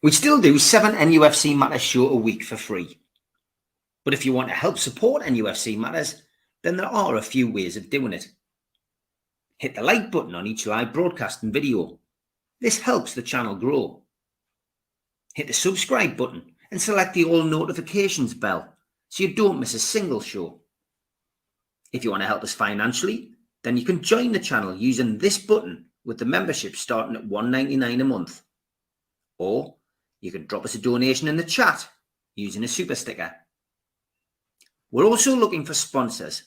We still do 7 NUFC Matters show a week for free. But if you want to help support NUFC Matters, then there are a few ways of doing it. Hit the like button on each live broadcast and video. This helps the channel grow. Hit the subscribe button and select the all notifications bell so you don't miss a single show. If you want to help us financially, then you can join the channel using this button with the membership starting at $1.99 a month. Or you can drop us a donation in the chat using a super sticker. We're also looking for sponsors.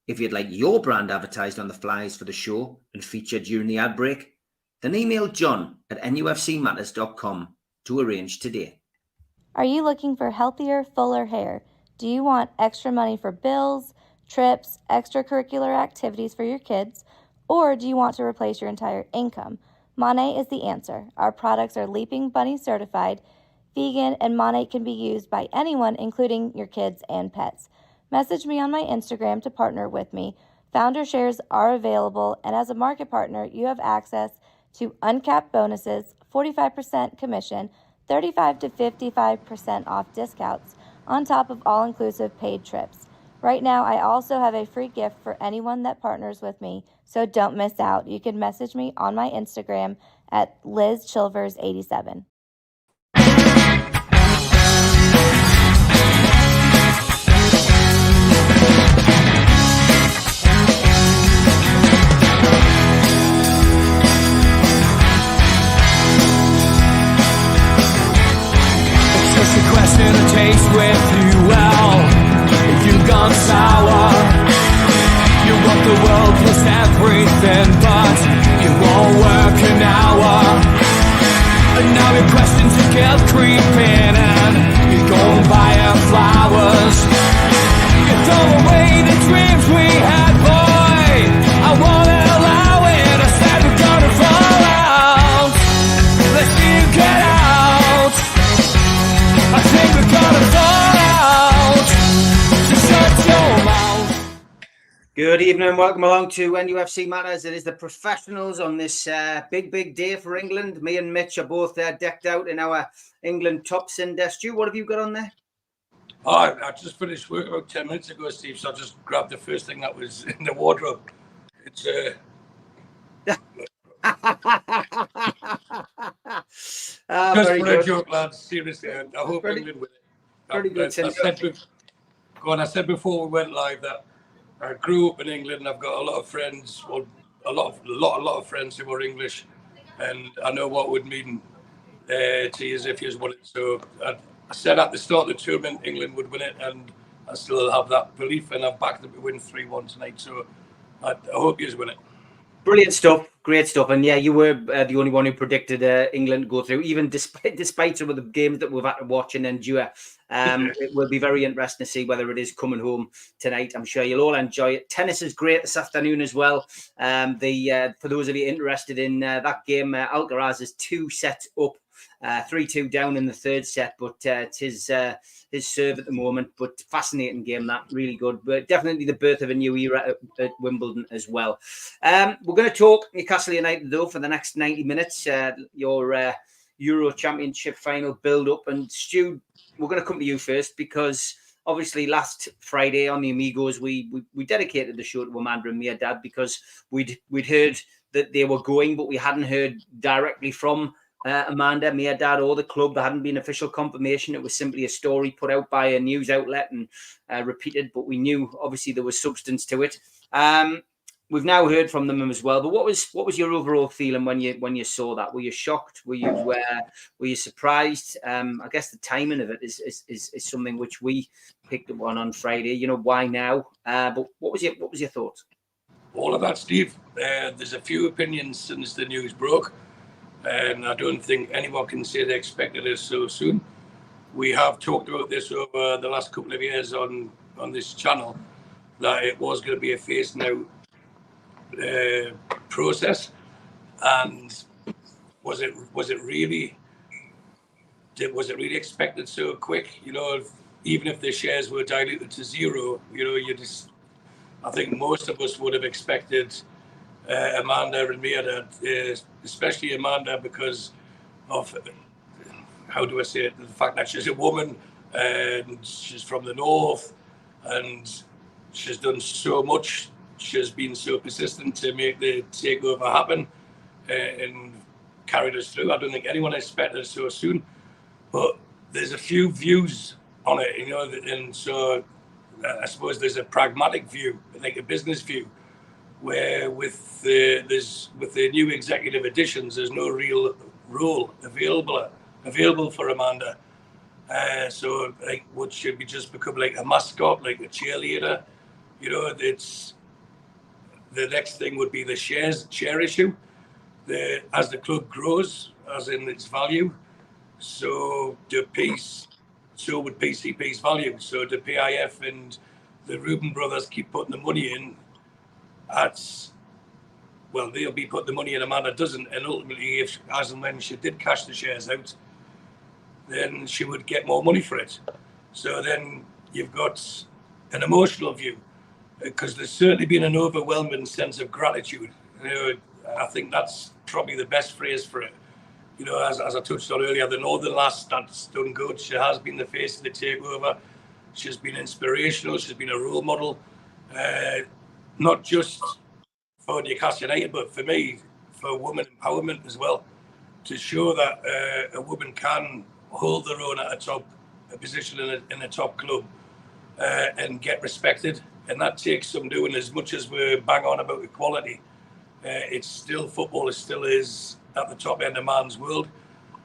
If you'd like your brand advertised on the flyers for the show and featured during the ad break, then email john@nufcmatters.com to arrange today. Are you looking for healthier, fuller hair? Do you want extra money for bills, trips, extracurricular activities for your kids, or do you want to replace your entire income? Monat is the answer. Our products are Leaping Bunny certified, vegan, and Monat can be used by anyone, including your kids and pets. Message me on my Instagram to partner with me. Founder shares are available, and as a market partner, you have access to uncapped bonuses, 45% commission, 35 to 55% off discounts, on top of all-inclusive paid trips. Right now, I also have a free gift for anyone that partners with me, so don't miss out. You can message me on my Instagram at LizChilvers87. It's just a question of taste with you well. You've gone sour. You want the world plus everything, but you won't work an hour. And now your questions are kept creeping, and you go and buy her flowers. You throw away the dreams we had, boy. I won't allow it. I said we're gonna fall out. Let's see you get out. I think we're gonna fall out. Good evening and welcome along to NUFC Matters. It is the professionals on this big day for England. Me and Mitch are both decked out in our England tops. And Stu, what have you got on there? Oh, I just finished work about 10 minutes ago, Steve, so I just grabbed the first thing that was in the wardrobe. It's just for a joke, lads. Seriously, I hope England win it. Pretty good. I said before we went live that I grew up in England and I've got a lot of friends, well, a lot of friends who are English, and I know what it would mean to you if you won it. So I said at the start of the tournament England would win it, and I still have that belief, and I've backed them to win 3-1 tonight. So I hope you win it. Brilliant stuff, great stuff, and yeah, you were the only one who predicted England to go through, even despite some of the games that we've had to watch and endure. It will be very interesting to see whether it is coming home tonight. I'm sure you'll all enjoy it. Tennis is great this afternoon as well. For those of you interested in that game, Alcaraz is 2 sets up, 3-2 down in the third set, but it is his serve at the moment. But fascinating game, that, really good. But definitely the birth of a new era at Wimbledon as well. We're going to talk Newcastle United though for the next 90 minutes. Your Euro Championship final build-up. And Stu, we're going to come to you first because obviously last Friday on the Amigos we dedicated the show to Amanda and Mia Dad because we'd heard that they were going, but we hadn't heard directly from Amanda, Mia Dad, or the club. There hadn't been official confirmation. It was simply a story put out by a news outlet and repeated, but we knew obviously there was substance to it. We've now heard from them as well. But what was your overall feeling when you saw that? Were you shocked? Were you surprised? I guess the timing of it is something which we picked up on Friday. You know, why now? But what was your thoughts? All of that, Steve. There's a few opinions since the news broke, and I don't think anyone can say they expected it so soon. We have talked about this over the last couple of years on this channel, that it was going to be a phased out process. And was it really expected so quick? You know, even if the shares were diluted to zero, you know, I think most of us would have expected Amanda and Mia, especially Amanda, because of how do I say it? The fact that she's a woman and she's from the north, and she's done so much. She's been so persistent to make the takeover happen and carried us through. I don't think anyone expected it so soon, but there's a few views on it, you know, and so I suppose there's a pragmatic view, like a business view, where with the new executive additions, there's no real role available for Amanda. So like, would she be just become like a mascot, like a cheerleader? You know, it's the next thing would be the share issue. As the club grows, as in its value, so would PCP's value. So the PIF and the Reuben brothers keep putting the money in. They'll be putting the money in, Amanda doesn't, and ultimately, if as and when she did cash the shares out, then she would get more money for it. So then you've got an emotional view, because there's certainly been an overwhelming sense of gratitude. You know, I think that's probably the best phrase for it. You know, as I touched on earlier, the Northern lass that's done good. She has been the face of the takeover. She's been inspirational. She's been a role model, not just for Newcastle United, but for me, for women empowerment as well, to show that a woman can hold their own at a position in a top club and get respected. And that takes some doing. As much as we're bang on about equality, it's still, football still is at the top end of man's world.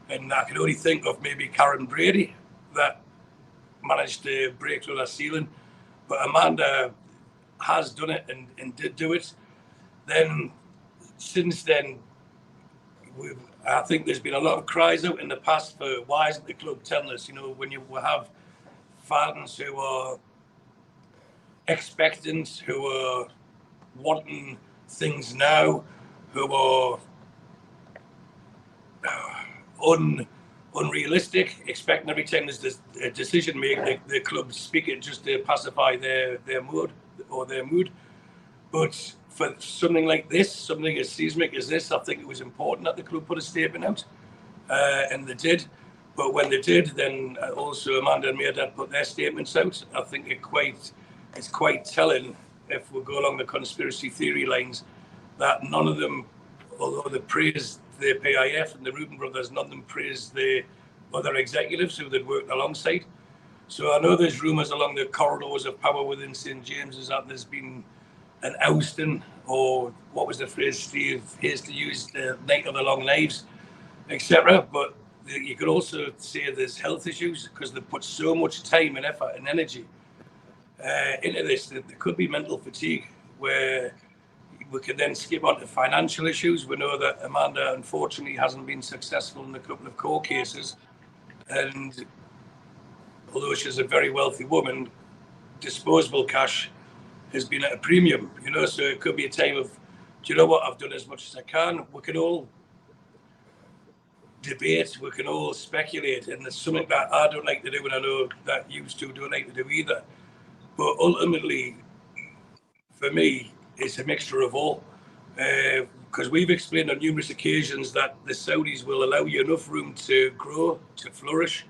And I can only think of maybe Karen Brady that managed to break through that ceiling. But Amanda has done it and did do it. Then, since then, I think there's been a lot of cries out in the past for why isn't the club telling us, you know, when you have fans who are expectant, who are wanting things now, who are unrealistic, expecting every time there's a decision made, the club speak it just to pacify their mood. But for something like this, something as seismic as this, I think it was important that the club put a statement out, and they did. But when they did, then also Amanda and Mairdad put their statements out. I think it's quite telling, if we go along the conspiracy theory lines, that none of them, although they praised the PIF and the Reuben brothers, none of them praised the other executives who they'd worked alongside. So I know there's rumours along the corridors of power within St James's that there's been an ousting, or what was the phrase Steve Hasty used, the night of the long knives, etc. But you could also say there's health issues, because they put so much time and effort and energy into this that there could be mental fatigue, where we can then skip on to financial issues. We know that Amanda unfortunately hasn't been successful in a couple of court cases, and although she's a very wealthy woman, disposable cash has been at a premium, you know, so it could be a time of, do you know what, I've done as much as I can. We can all debate, we can all speculate, and it's something that I don't like to do, and I know that you two don't like to do either. But ultimately, for me, it's a mixture of all, because we've explained on numerous occasions that the Saudis will allow you enough room to grow, to flourish,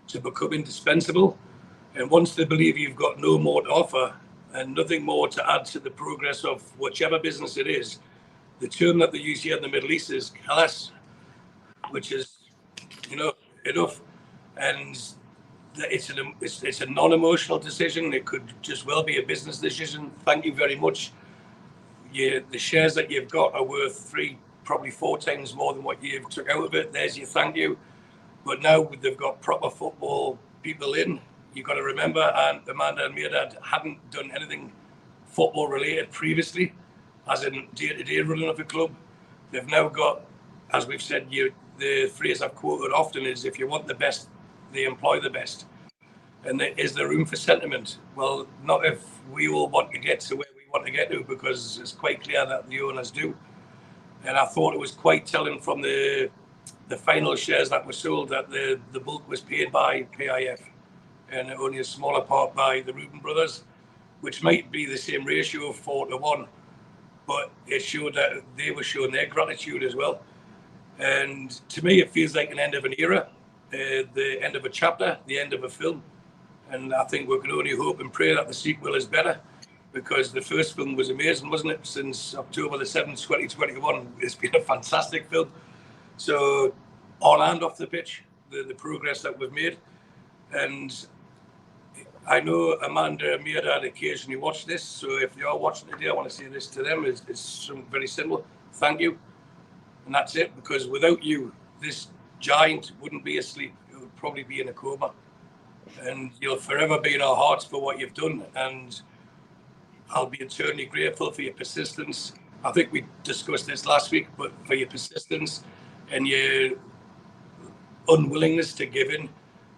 to become indispensable. And once they believe you've got no more to offer and nothing more to add to the progress of whichever business it is, the term that they use here in the Middle East is khalas, which is, you know, enough. And it's a non-emotional decision. It could just well be a business decision. Thank you very much. The shares that you've got are worth probably 4 times more than what you've took out of it. There's your thank you. But now they've got proper football people in. You've got to remember, and Amanda and Mairdad hadn't done anything football related previously, as in day-to-day running of a club. They've now got, as we've said, the phrase I've quoted often is, if you want the best, they employ the best. And is there room for sentiment? Well, not if we all want to get to where we want to get to, because it's quite clear that the owners do. And I thought it was quite telling from the final shares that were sold that the bulk was paid by PIF and only a smaller part by the Reuben brothers, which might be the same ratio of 4-1, but it showed that they were showing their gratitude as well. And to me, it feels like an end of an era. the end of a chapter, the end of a film. And I think we can only hope and pray that the sequel is better, because the first film was amazing, wasn't it? Since October the 7th, 2021, it's been a fantastic film. So on and off the pitch, the progress that we've made. And I know Amanda and Mia occasionally watch this, so if they are watching today, I want to say this to them. It's very simple. Thank you. And that's it, because without you, this giant wouldn't be asleep. It would probably be in a coma. And you'll forever be in our hearts for what you've done. And I'll be eternally grateful for your persistence. I think we discussed this last week, but for your persistence and your unwillingness to give in,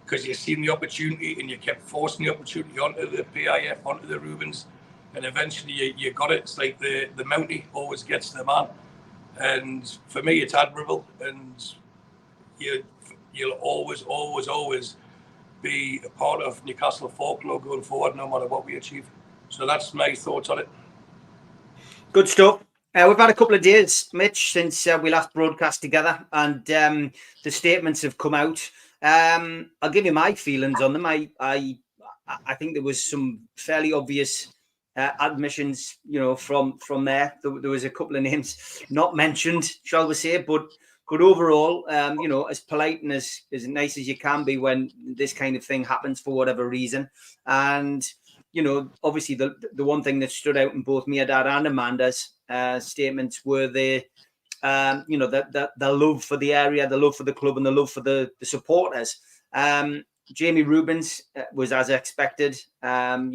because you've seen the opportunity and you kept forcing the opportunity onto the PIF, onto the Rubens, and eventually you got it. It's like the Mountie always gets the man. And for me, it's admirable. And you'll always be a part of Newcastle folklore going forward, no matter what we achieve. So that's my thoughts on it. Good stuff. We've had a couple of days, Mitch, since we last broadcast together, and the statements have come out. I'll give you my feelings on them. I think there was some fairly obvious admissions, from there. There was a couple of names not mentioned, shall we say, but overall, as polite and as nice as you can be when this kind of thing happens for whatever reason. And, obviously the one thing that stood out in both Mia Dad and Amanda's statements were the love for the area, the love for the club, and the love for the supporters. Jamie Rubens was as expected, an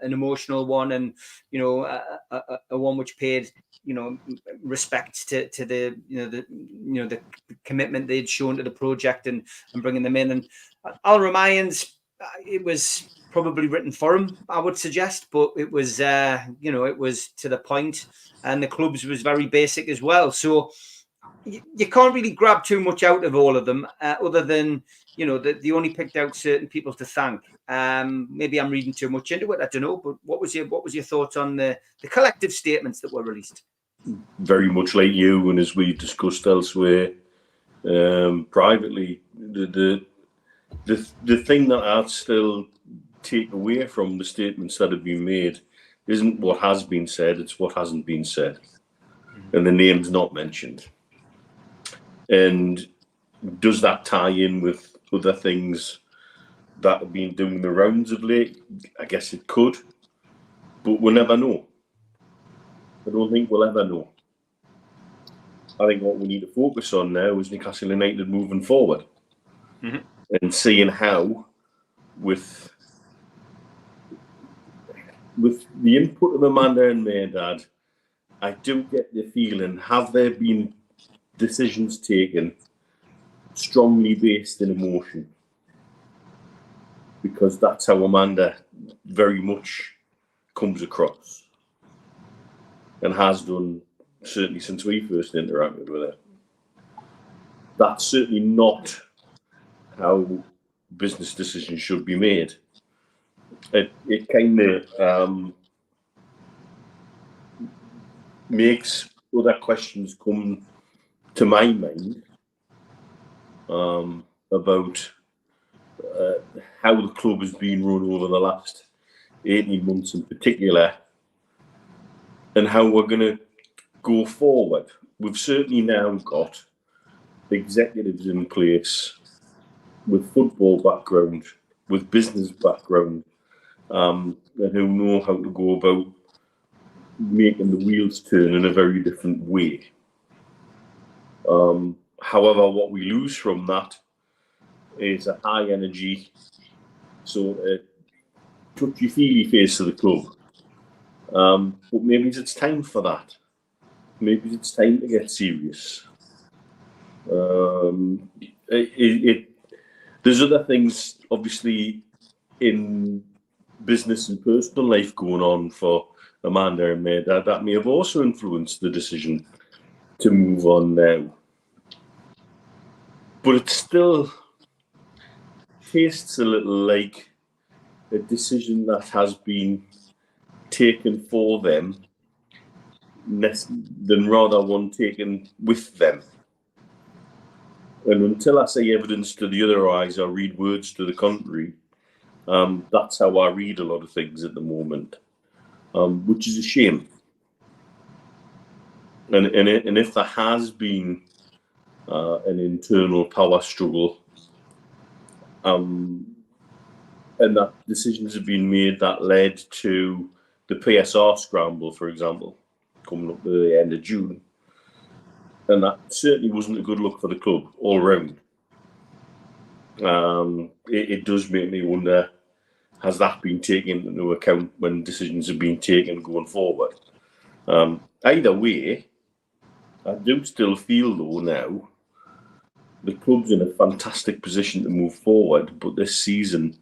emotional one, and a one which paid respect to the commitment they'd shown to the project and bringing them in. And Al Ramayan's, it was probably written for him, I would suggest, but it was it was to the point, and the club's was very basic as well. So you can't really grab too much out of all of them, other than they only picked out certain people to thank. Maybe I'm reading too much into it, I don't know. But what was your thoughts on the collective statements that were released? Very much like you, and as we discussed elsewhere, privately, the thing that I'd still take away from the statements that have been made isn't what has been said; it's what hasn't been said, and the name's not mentioned. And does that tie in with other things that have been doing the rounds of late? I guess it could, but we'll never know. I don't think we'll ever know. I think what we need to focus on now is Newcastle United moving forward, and seeing how, with the input of Amanda and Maydad, I do get the feeling, have there been decisions taken strongly based in emotion? Because that's how Amanda very much comes across, and has done certainly since we first interacted with her. That's certainly not how business decisions should be made. It kind of makes other questions come to my mind about how the club has been run over the last 18 months in particular, and how we're going to go forward. We've certainly now got executives in place with football background, with business background, and who know how to go about making the wheels turn in a very different way. However, what we lose from that is a high energy, sort of touchy-feely face of the club. But maybe it's time for that. Maybe it's time to get serious. There's other things, obviously, in business and personal life going on for Amanda and Maydad that may have also influenced the decision to move on now. But it still tastes a little like a decision that has been taken for them than rather one taken with them. And until I see evidence to the other eyes or read words to the contrary, that's how I read a lot of things at the moment, which is a shame. And if there has been an internal power struggle, and that decisions have been made that led to the PSR scramble, for example, coming up to the end of June, and that certainly wasn't a good look for the club all round. It does make me wonder, has that been taken into account when decisions have been taken going forward? Either way, I do still feel, though, now the club's in a fantastic position to move forward, but this season,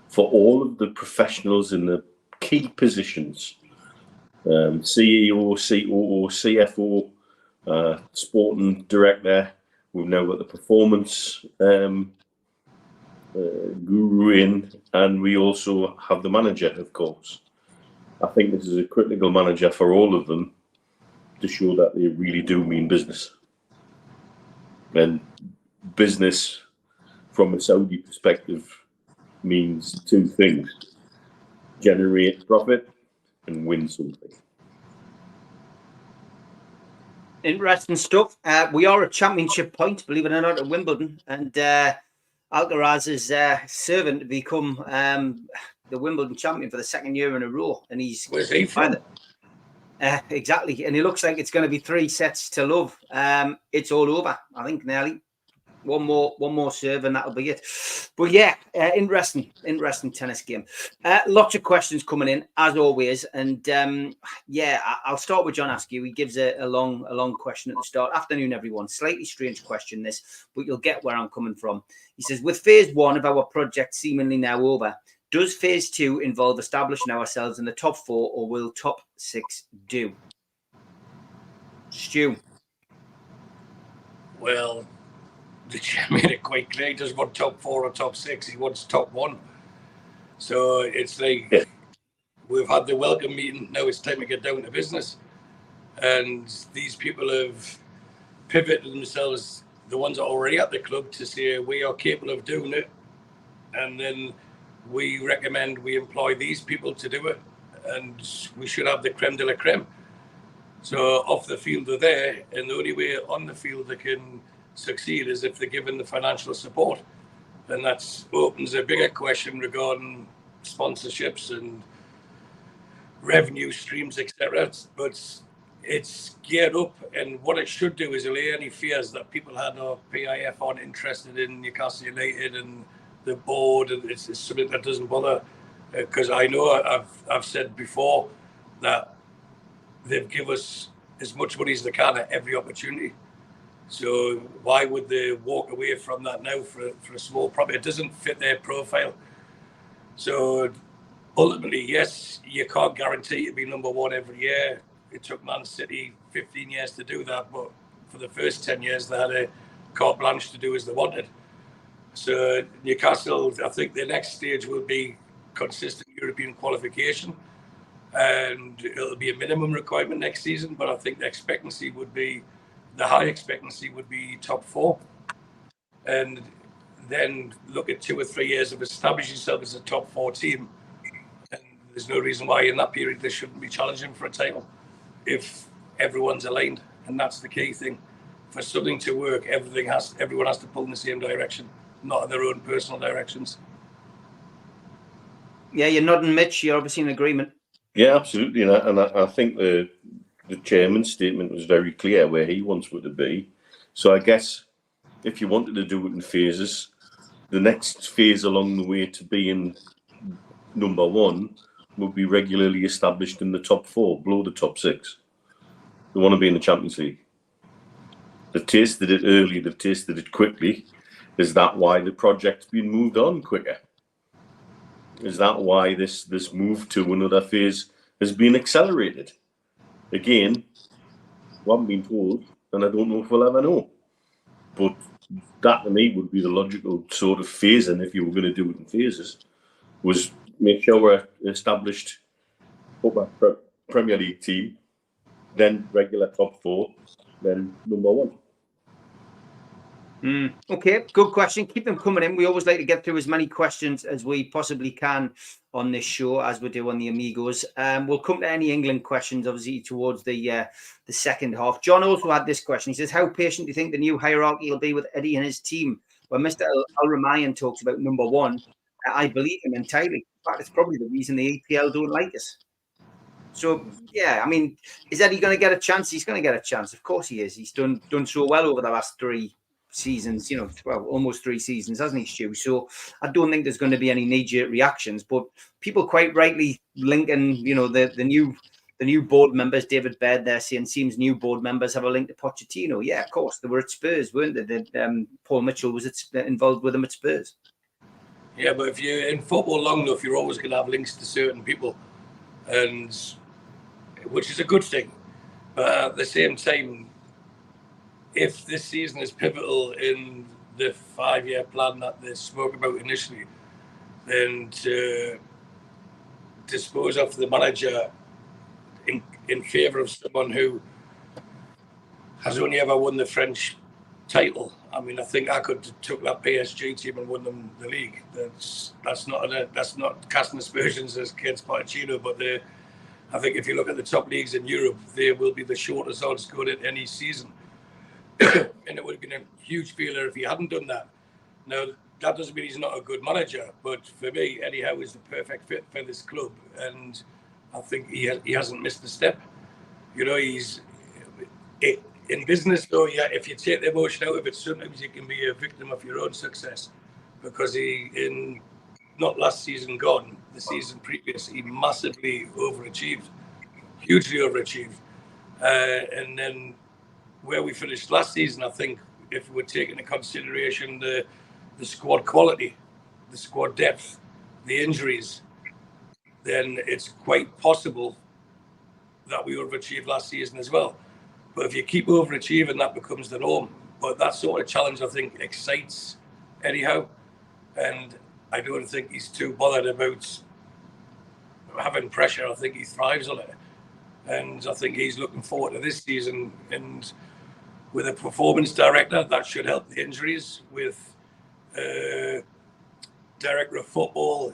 for all of the professionals in the key positions, CEO, COO, CFO, sporting director, we've now got the performance guru in, and we also have the manager, of course. I think this is a critical manager for all of them to show that they really do mean business. And business, from a Saudi perspective, means two things: generate profit and win something. Interesting stuff. We are a championship point, believe it or not, at Wimbledon, and Alcaraz is serving to become the Wimbledon champion for the second year in a row, and he's Where's he from? Exactly, and it looks like it's going to be 3 sets to love. It's all over, I think, nearly. One more serve and that'll be it. But yeah, interesting tennis game. Lots of questions coming in as always, and yeah, I'll start with John Askew. He gives a long question at the start. Afternoon, everyone. Slightly strange question this, but you'll get where I'm coming from. He says, with phase 1 of our project seemingly now over, does phase 2 involve establishing ourselves in the top 4, or will top 6 do? Stu. Well, the chair made it quite clear. He doesn't want top 4 or top 6. He wants top 1. So it's like, we've had the welcome meeting. Now it's time to get down to business. And these people have pivoted themselves, the ones that are already at the club, to say we are capable of doing it. And then we recommend we employ these people to do it. And we should have the creme de la creme. So off the field they're there, and the only way on the field they can succeed is if they're given the financial support. And that opens a bigger question regarding sponsorships and revenue streams, etc. But it's geared up, and what it should do is allay any fears that people had of PIF aren't interested in Newcastle United and the board, and it's something that doesn't bother, because I know I've said before that they've given us as much money as they can at every opportunity. So why would they walk away from that now for a small profit? It doesn't fit their profile. So ultimately, yes, you can't guarantee to be number 1 every year. It took Man City 15 years to do that, but for the first 10 years, they had a carte blanche to do as they wanted. So Newcastle, I think the next stage will be consistent European qualification, and it'll be a minimum requirement next season, but I think the high expectancy would be top 4, and then look at 2 or 3 years of establishing yourself as a top 4 team, and there's no reason why in that period they shouldn't be challenging for a title if everyone's aligned. And that's the key thing. For something to work, everyone has to pull in the same direction, not in their own personal directions. Yeah, you're nodding, Mitch. You're obviously in agreement. Yeah, absolutely, and I think the chairman's statement was very clear where he wants it to be. So I guess if you wanted to do it in phases, the next phase along the way to being number 1 would be regularly established in the top 4, below the top 6. They want to be in the Champions League. They've tasted it early, they've tasted it quickly. Is that why the project's been moved on quicker? Is that why this move to another phase has been accelerated? Again, we haven't been told, and I don't know if we'll ever know. But that to me would be the logical sort of phasing, if you were going to do it in phases, was make sure we're established upper Premier League team, then regular top 4, then number 1. Okay, good question. Keep them coming in. We always like to get through as many questions as we possibly can on this show, as we do on the Amigos. We'll come to any England questions, obviously, towards the second half. John also had this question. He says, how patient do you think the new hierarchy will be with Eddie and his team? When Mr. Al-Ramayan talks about number one, I believe him entirely. In fact, it's probably the reason the EPL don't like us. So, yeah, I mean, is Eddie going to get a chance? He's going to get a chance. Of course he is. He's done so well over the last 3 seasons, well, almost 3 seasons, hasn't he, Stu? So I don't think there's going to be any knee-jerk reactions, but people quite rightly linking, the new board members, David Baird there saying seems new board members have a link to Pochettino. Yeah, of course, they were at Spurs, weren't they? Paul Mitchell was involved with them at Spurs. Yeah, but if you're in football long enough, you're always going to have links to certain people, and which is a good thing. But at the same time, if this season is pivotal in the 5-year plan that they spoke about initially, then to dispose of the manager in favour of someone who has only ever won the French title. I mean, I think I could have took that PSG team and won them the league. That's not casting aspersions against Pochettino, but I think if you look at the top leagues in Europe, they will be the shortest odds going in any season. And it would have been a huge failure if he hadn't done that. Now, that doesn't mean he's not a good manager, but for me, Eddie Howe is the perfect fit for this club, and I think he hasn't missed a step. He's in business, though. Yeah, if you take the emotion out of it, sometimes you can be a victim of your own success, because not last season gone, the season previous, he massively overachieved, hugely overachieved, and then where we finished last season, I think if we're taking into consideration the squad quality, the squad depth, the injuries, then it's quite possible that we overachieved last season as well. But if you keep overachieving, that becomes the norm. But that sort of challenge, I think, excites Eddie Howe, and I don't think he's too bothered about having pressure. I think he thrives on it, and I think he's looking forward to this season. And with a performance director, that should help the injuries. With director of football,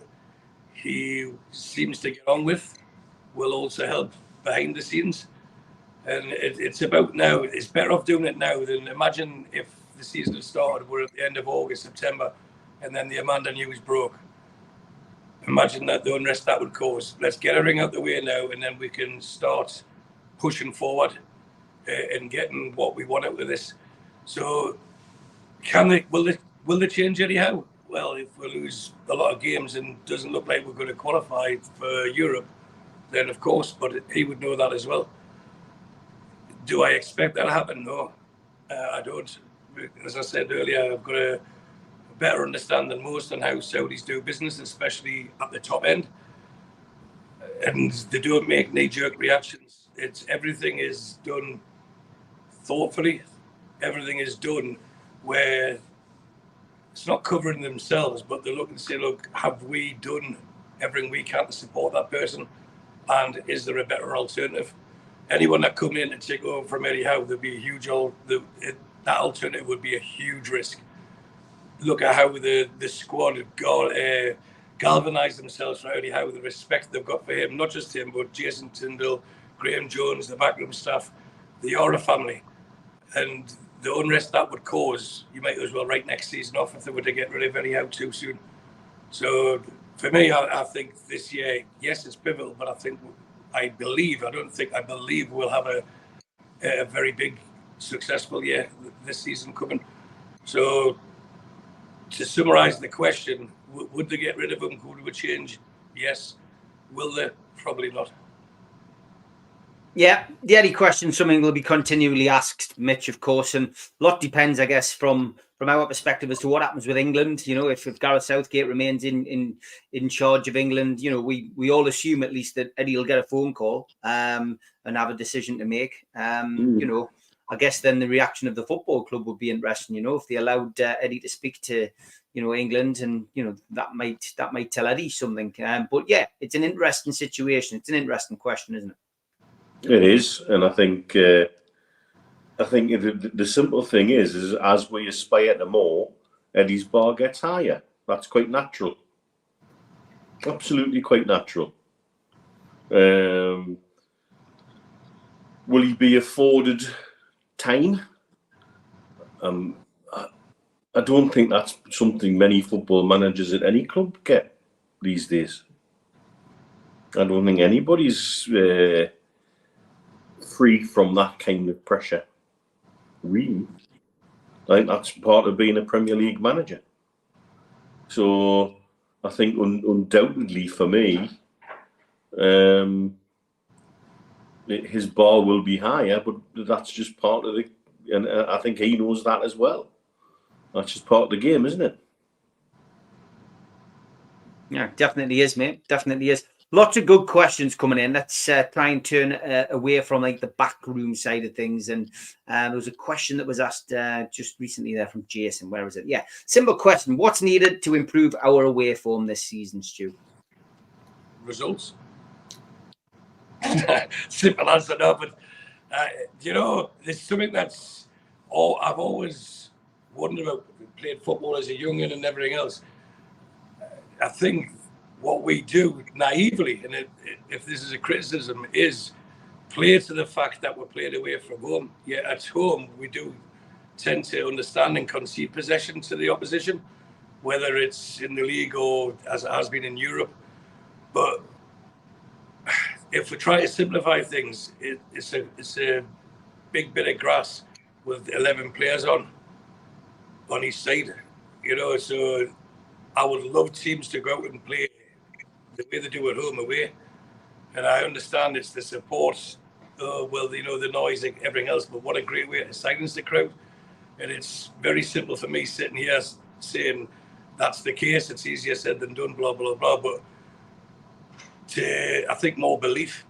he seems to get on with, will also help behind the scenes. And it's about now. It's better off doing it now than imagine if the season had started, we're at the end of August, September, and then the Amanda news broke. Imagine that the unrest that would cause. Let's get everything out the way now, and then we can start pushing forward and getting what we want out of this. So, will they change anyhow? Well, if we lose a lot of games and it doesn't look like we're going to qualify for Europe, then of course. But he would know that as well. Do I expect that to happen? No, I don't. As I said earlier, I've got a better understand than most on how Saudis do business, especially at the top end, and they don't make knee-jerk reactions. Everything is done thoughtfully. Everything is done where it's not covering themselves, but they look and say, look, have we done everything we can to support that person, and is there a better alternative? Anyone that come in and take over from Eddie Howe, there'd be a huge that alternative would be a huge risk. Look at how the squad have galvanised themselves for Eddie Howe, the respect they've got for him, not just him, but Jason Tyndall, Graham Jones, the backroom staff, the Yara family, and the unrest that would cause. You might as well write next season off if they were to get rid of Eddie Howe too soon. So for me, I think this year, yes, it's pivotal, but I believe we'll have a very big, successful year this season coming. So to summarise the question, would they get rid of him? Could we change? Yes. Will they? Probably not. Yeah, the Eddie question, something will be continually asked, Mitch, of course, and a lot depends, I guess, from our perspective as to what happens with England. If Gareth Southgate remains in charge of England, we all assume at least that Eddie will get a phone call and have a decision to make. I guess then the reaction of the football club would be interesting. If they allowed Eddie to speak to England, and that might tell Eddie something. But yeah, it's an interesting situation. It's an interesting question, isn't it? It is, and I think I think the simple thing is as we aspire to more, Eddie's bar gets higher. That's quite natural. Absolutely quite natural. Will he be afforded Tyne? I don't think that's something many football managers at any club get these days. I don't think anybody's free from that kind of pressure. Really, I think that's part of being a Premier League manager. So I think undoubtedly for me, his bar will be higher, but that's just part of and I think he knows that as well. That's just part of the game, isn't it? Yeah, definitely is, mate. Definitely is. Lots of good questions coming in. Let's try and turn away from like the backroom side of things. And there was a question that was asked just recently there from Jason. Where is it? Yeah, simple question. What's needed to improve our away form this season, Stu? Results. Simple answer, no. But there's something that's I've always wondered about. Played football as a young'un and everything else. I think what we do naively, and if this is a criticism, is play to the fact that we're playing away from home. Yet at home, we do tend to understand and concede possession to the opposition, whether it's in the league or as it has been in Europe. But if we try to simplify things, it's a big bit of grass with 11 players on each side. So I would love teams to go out and play the way they do at home away. And I understand it's the support, the noise and everything else, but what a great way to silence the crowd. And it's very simple for me sitting here saying that's the case. It's easier said than done, blah, blah, blah. But I think more belief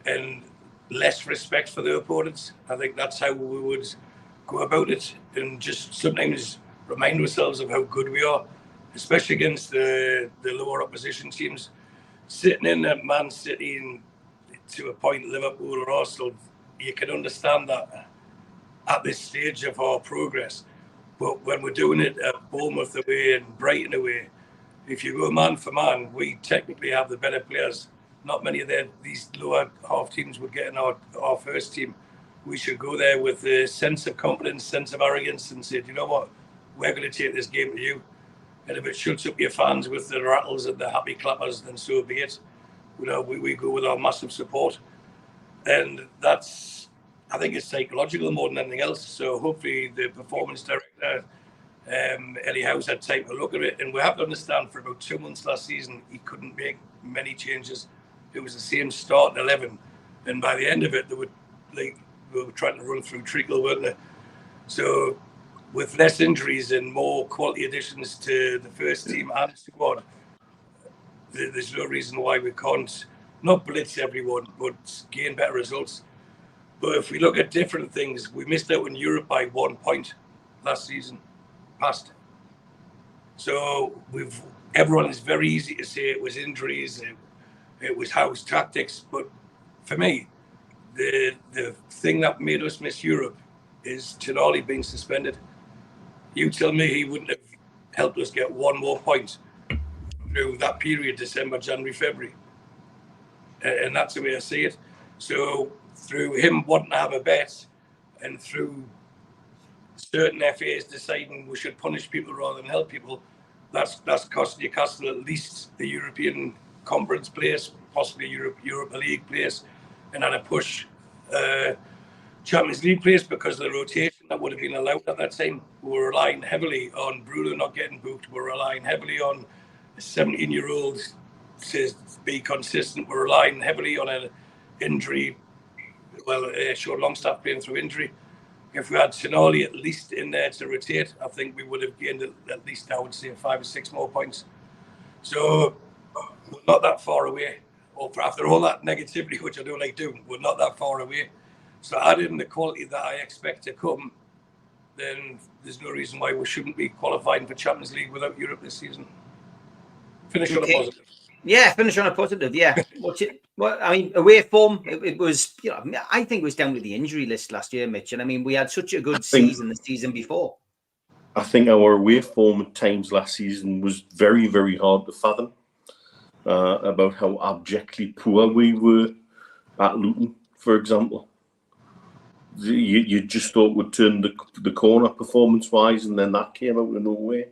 and less respect for the opponents. I think that's how we would go about it, and just sometimes remind ourselves of how good we are, especially against the lower opposition teams. Sitting in at Man City and to a point Liverpool or Arsenal, you can understand that at this stage of our progress. But when we're doing it at Bournemouth away and Brighton away, if you go man for man, we technically have the better players. Not many of these lower half teams would get in our first team. We should go there with a sense of confidence, sense of arrogance, and say, you know what, we're going to take this game to you. And if it shuts up your fans with the rattles and the happy clappers, then so be it. We go with our massive support. And I think it's psychological more than anything else. So hopefully the performance director, Eddie House, had time to look at it. And we have to understand, for about 2 months last season, he couldn't make many changes. It was the same start 11. And by the end of it, we were trying to run through treacle, weren't they? So with less injuries and more quality additions to the first team and squad, there's no reason why we can't not blitz everyone, but gain better results. But if we look at different things, we missed out in Europe by 1 point last season, past. So everyone is very easy to say it was injuries, it was house tactics. But for me, the thing that made us miss Europe is Tonali being suspended. You tell me he wouldn't have helped us get 1 more point through that period, December, January, February. And that's the way I see it. So through him wanting to have a bet and through certain FAs deciding we should punish people rather than help people, that's cost Newcastle at least the European Conference place, possibly Europa League place, and at a push Champions League place because of the rotation that would have been allowed at that time. We were relying heavily on Bruno not getting booked. We're relying heavily on a 17-year-old to be consistent. We're relying heavily on an injury, short Longstaff playing through injury. If we had Tonali at least in there to rotate, I think we would have gained at least, I would say, 5 or 6 more points. So we're not that far away. After all that negativity, which I don't like doing, we're not that far away. So adding the quality that I expect to come, then there's no reason why we shouldn't be qualifying for Champions League without Europe this season. Finish on a positive. Yeah, finish on a positive. Yeah, I mean, away form. It was, I think it was down to the injury list last year, Mitch. And I mean, we had such a good season the season before. I think our away form at times last season was very, very hard to fathom. About how abjectly poor we were at Luton, for example. You just thought would turn the corner performance-wise, and then that came out of nowhere.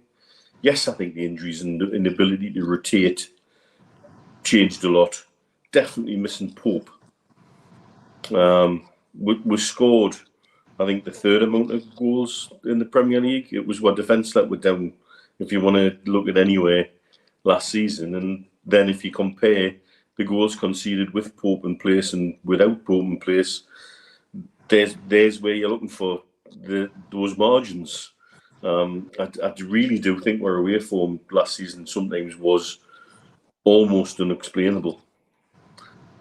Yes, I think the injuries and the inability to rotate changed a lot. Definitely missing Pope. We scored, I think, the third amount of goals in the Premier League. It was what defence let were down, if you want to look at anywhere, last season. And then if you compare the goals conceded with Pope in place and without Pope in place, there's where you're looking for those margins. I really do think our away form last season sometimes was almost unexplainable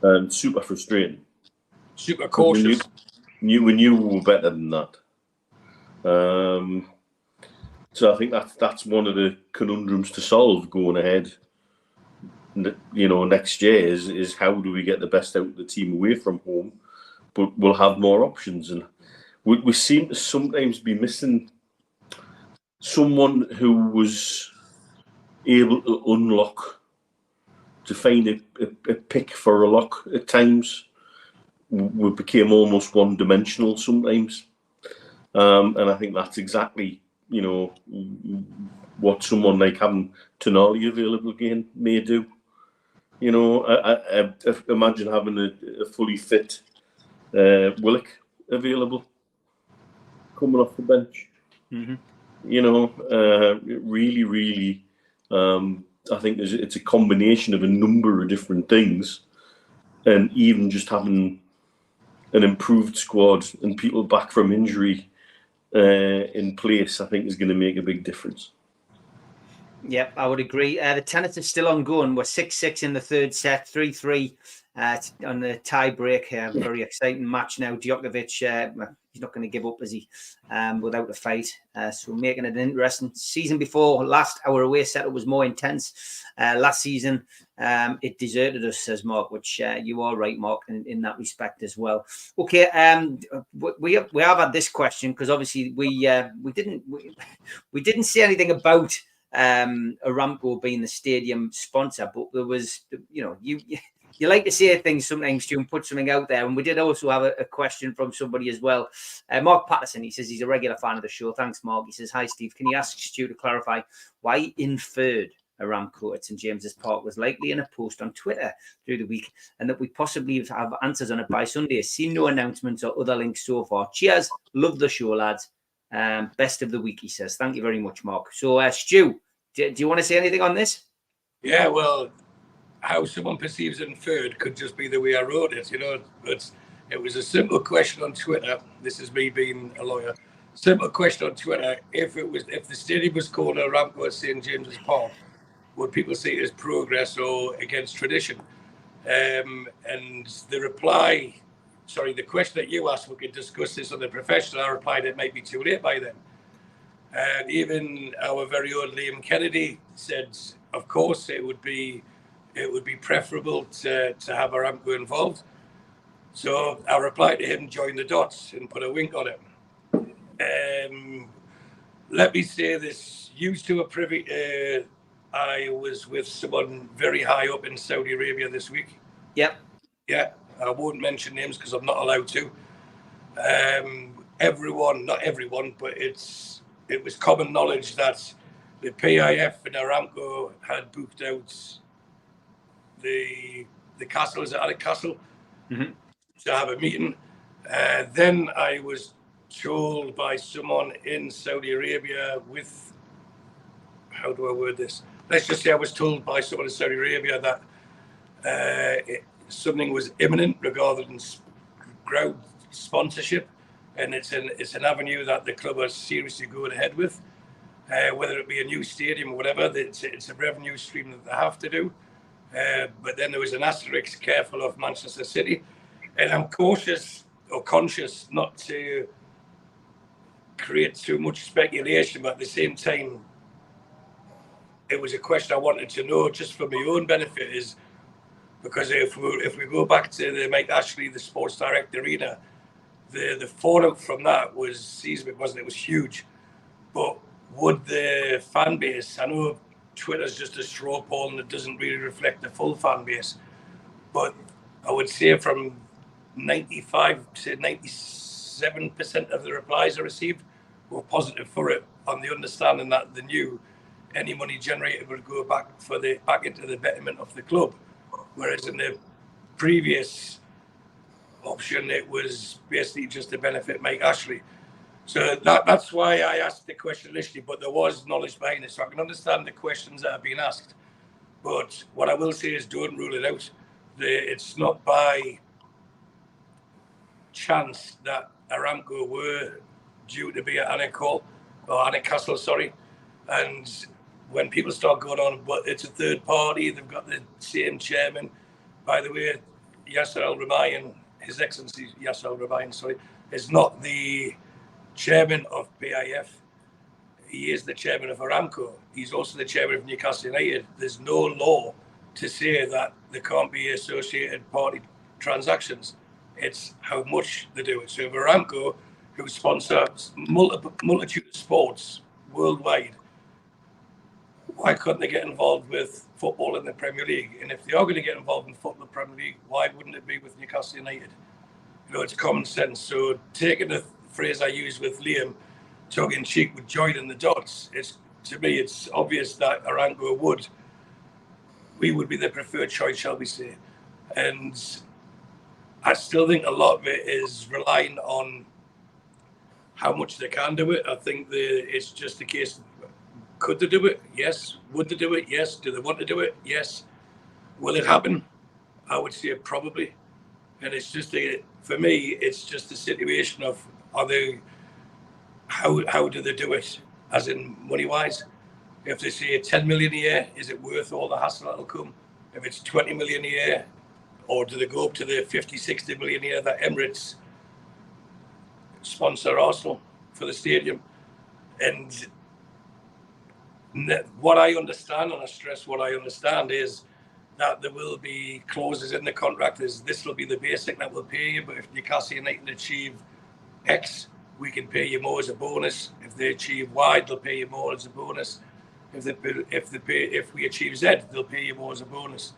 and super frustrating. Super cautious. We knew we were better than that. So I think that's one of the conundrums to solve going ahead. Next year is how do we get the best out of the team away from home, but we'll have more options. And we seem to sometimes be missing someone who was able to find a pick for a lock at times. We became almost one-dimensional sometimes. And I think that's exactly, what someone like having Tonali available again may do. I imagine having a fully fit Willock available coming off the bench. Mm-hmm. Really, really, I think it's a combination of a number of different things, and even just having an improved squad and people back from injury in place, I think is going to make a big difference. Yep, I would agree. The tennis is still ongoing. We're 6-6 in the third set, 3-3 on the tie break. Very exciting match now. Djokovic, he's not going to give up, is he, without a fight. So making it an interesting season. Before last, our away set was more intense. Last season, it deserted us, says Mark, which you are right, Mark, in that respect as well. Okay, we have had this question because obviously we didn't say anything about Aramco being the stadium sponsor, but there was, you like to say things sometimes, Stu, and put something out there. And we did also have a question from somebody as well. Mark Patterson, he says he's a regular fan of the show. Thanks, Mark. He says, hi, Steve. Can you ask Stu to clarify why he inferred Aramco at St James's Park was likely in a post on Twitter through the week, and that we possibly have answers on it by Sunday? Seen no announcements or other links so far. Cheers. Love the show, lads. Best of the week, he says. Thank you very much, Mark. So, Stu, do you want to say anything on this? Yeah, well, how someone perceives inferred could just be the way I wrote it, But it was a simple question on Twitter. This is me being a lawyer. Simple question on Twitter. If the stadium was called Aramco at St James's Park, would people see it as progress or against tradition? And the question that you asked, we could discuss this on the professional. I replied it might be too late by then. And even our very own Liam Kennedy said, of course, it would be preferable to have Aramco involved. So I replied to him, join the dots, and put a wink on it. Let me say this. Used to a privy, I was with someone very high up in Saudi Arabia this week. Yep. Yeah, I won't mention names because I'm not allowed to. Not everyone, but it was common knowledge that the PIF and Aramco had booked out the castle, is it Alec Castle, to have a meeting. Then I was told by someone in Saudi Arabia with, how do I word this? Let's just say I was told by someone in Saudi Arabia that something was imminent regarding ground sponsorship, and it's an avenue that the club are seriously going ahead with. Whether it be a new stadium or whatever, it's a revenue stream that they have to do. But then there was an asterisk, careful of Manchester City. And I'm conscious not to create too much speculation, but at the same time, it was a question I wanted to know just for my own benefit, is because if we go back to the Mike Ashley, the Sports Direct Arena, the fallout from that was seismic, wasn't it? It was huge. But would the fan base, I know Twitter's just a straw poll and it doesn't really reflect the full fan base, but I would say from 95 to 97% of the replies I received were positive for it, on the understanding that they knew any money generated would go back into the betterment of the club. Whereas in the previous option, it was basically just to benefit Mike Ashley. So that's why I asked the question initially, but there was knowledge behind it. So I can understand the questions that have been asked. But what I will say is don't rule it out. It's not by chance that Aramco were due to be at Newcastle, sorry. And when people start going on, but it's a third party, they've got the same chairman. By the way, Yasser Al-Rumayyan, His Excellency Yasser Al-Rumayyan, sorry, is not the chairman of PIF. He is the chairman of Aramco. He's also the chairman of Newcastle United. There's no law to say that there can't be associated party transactions. It's how much they do it. So if Aramco, who sponsors multitude of sports worldwide, why couldn't they get involved with football in the Premier League? And if they are going to get involved in football in the Premier League, why wouldn't it be with Newcastle United? You know, it's common sense. So taking the phrase I used with Liam, tongue in cheek, with joining the dots, to me it's obvious that Aramco we would be the preferred choice, shall we say. And I still think a lot of it is relying on how much they can do it. I think it's just a case, could they do it? Yes. Would they do it? Yes. Do they want to do it? Yes. Will it happen? I would say probably. And it's just for me, it's just a situation of how do they do it, as in money wise? If they say 10 million a year, is it worth all the hassle that'll come? If it's 20 million a year, or do they go up to the 50, 60 million a year that Emirates sponsor Arsenal for the stadium? And what I understand, and I stress what I understand, is that there will be clauses in the contract is this will be the basic that we'll pay you, but if Newcastle United achieve X, we can pay you more as a bonus. If they achieve Y, they'll pay you more as a bonus. If we achieve Z, they'll pay you more as a bonus.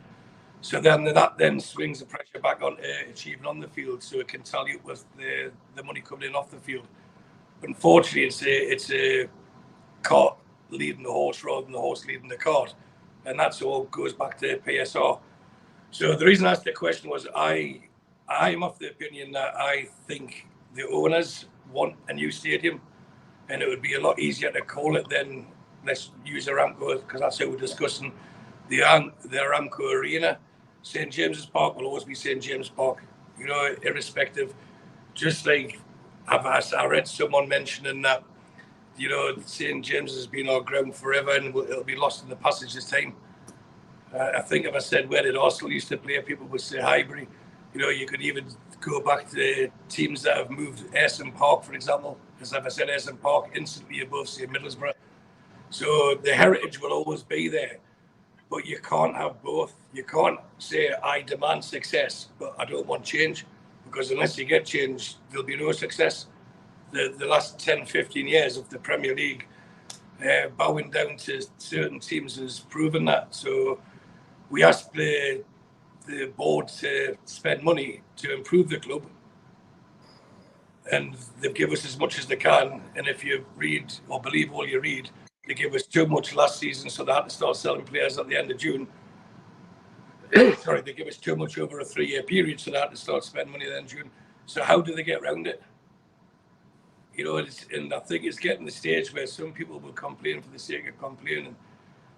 So then that swings the pressure back on achieving on the field, so it can tally up with the money coming in off the field. Unfortunately, it's a cart leading the horse rather than the horse leading the cart, and that's all goes back to PSR. So the reason I asked the question was I'm of the opinion that I think the owners want a new stadium, and it would be a lot easier to call it than let's use Aramco, because that's how we're discussing the Aramco Arena. St. James's Park will always be St. James Park, you know, irrespective. Just like I read someone mentioning that, you know, St. James has been our ground forever and it'll be lost in the passage of time. I think if I said where did Arsenal used to play, people would say Highbury. You know, you could even go back to teams that have moved. Ayresome Park, for example, as if I said Ayresome Park, instantly above, say, Middlesbrough. So the heritage will always be there, but you can't have both. You can't say, I demand success, but I don't want change, because unless you get change, there'll be no success. The last 10, 15 years of the Premier League, bowing down to certain teams has proven that. So we asked the board to spend money to improve the club, and they've given us as much as they can. And if you read or believe all you read, they gave us too much last season, so they had to start selling players at the end of June. Sorry, they gave us too much over a 3-year period, so they had to start spending money then June. So how do they get around it? You know, and I think it's getting the stage where some people will complain for the sake of complaining.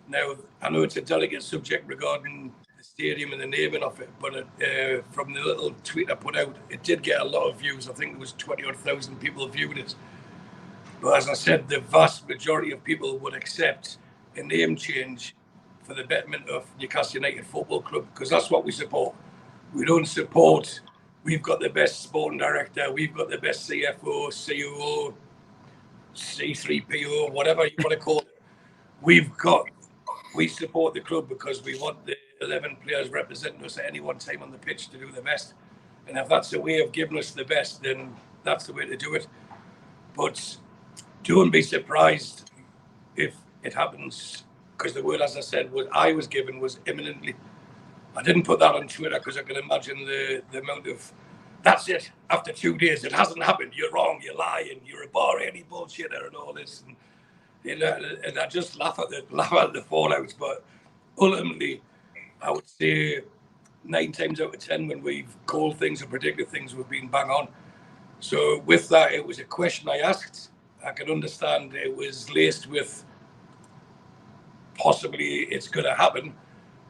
Now, I know it's a delicate subject regarding the stadium and the naming of it, but from the little tweet I put out, it did get a lot of views. I think it was 20,000 people viewed it. But as I said, the vast majority of people would accept a name change for the betterment of Newcastle United Football Club, because that's what we support. We don't support, we've got the best sporting director, we've got the best CFO, COO, C3PO, whatever you want to call it. We've got We support the club because we want the 11 players representing us at any one time on the pitch to do the best. And if that's a way of giving us the best, then that's the way to do it. But don't be surprised if it happens, because the word, as I said, what I was given was imminently. I didn't put that on Twitter because I can imagine the amount of, that's it, after 2 days, it hasn't happened, you're wrong, you're lying, you're a bar-any bullshitter and all this. And, you know, and I just laugh at the fallouts. But ultimately, I would say 9 times out of 10 when we've called things and predicted things, we've been bang on. So with that, it was a question I asked. I can understand it was laced with possibly it's going to happen,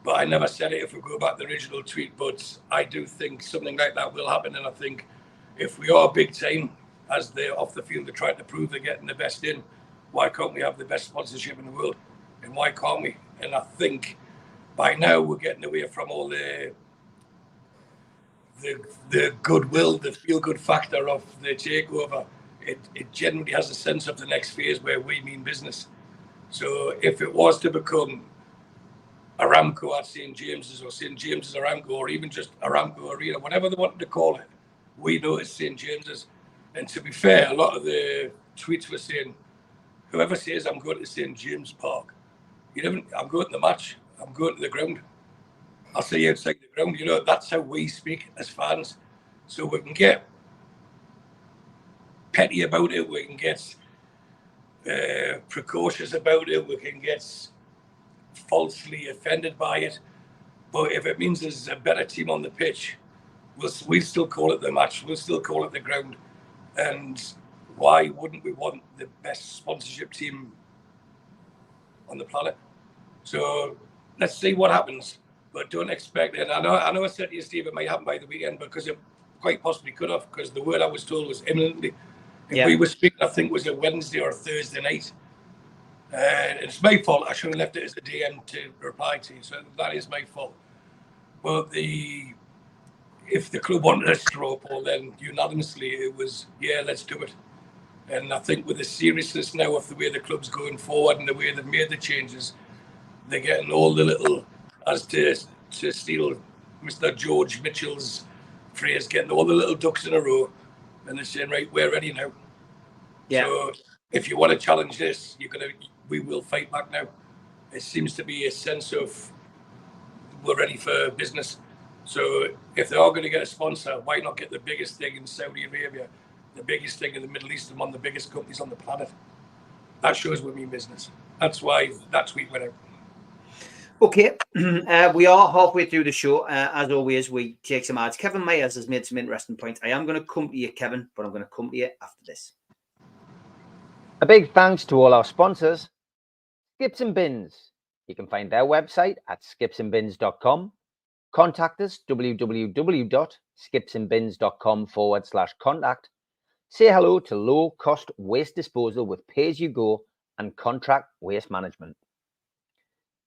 but I never said it if we go back to the original tweet. But I do think something like that will happen. And I think if we are big time, as they're off the field, they're trying to prove they're getting the best in, why can't we have the best sponsorship in the world? And why can't we? And I think by now we're getting away from all the goodwill, the feel-good factor of the takeover. It generally has a sense of the next phase where we mean business. So if it was to become Aramco at St. James's, or St. James's Aramco, or even just Aramco Arena, whatever they wanted to call it, we know it's St. James's. And to be fair, a lot of the tweets were saying, whoever says I'm going to St. James Park, I'm going to the match, I'm going to the ground. I'll see you outside the ground. You know, that's how we speak as fans. So we can get petty about it, we can get precautious about it, we can get falsely offended by it. But if it means there's a better team on the pitch, we'll still call it the match, we'll still call it the ground. And why wouldn't we want the best sponsorship team on the planet? So let's see what happens, but don't expect it. I know I said to you, Steve, it might happen by the weekend, because it quite possibly could have, because the word I was told was imminently. If we were speaking, I think it was a Wednesday or Thursday night. It's my fault. I should have left it as a DM to reply to you, so that is my fault. But if the club wanted a straw poll, then unanimously it was, yeah, let's do it. And I think with the seriousness now of the way the club's going forward and the way they've made the changes, they're getting all the little, as to steal Mr. George Mitchell's phrase, getting all the little ducks in a row, and they're saying, right, we're ready now. Yeah. So if you want to challenge this, we will fight back now. It seems to be a sense of we're ready for business. So if they are going to get a sponsor, why not get the biggest thing in Saudi Arabia, the biggest thing in the Middle East, and one of the biggest companies on the planet? That shows we mean business. That's why that tweet went out. Okay, we are halfway through the show. As always, we take some ads. Kevin Myers has made some interesting points. I am going to come to you, Kevin, but I'm going to come to you after this. A big thanks to all our sponsors. Skips and Bins. You can find their website at skipsandbins.com. Contact us, www.skipsandbins.com/contact. Say hello to low-cost waste disposal with pay-as-you-go and contract waste management.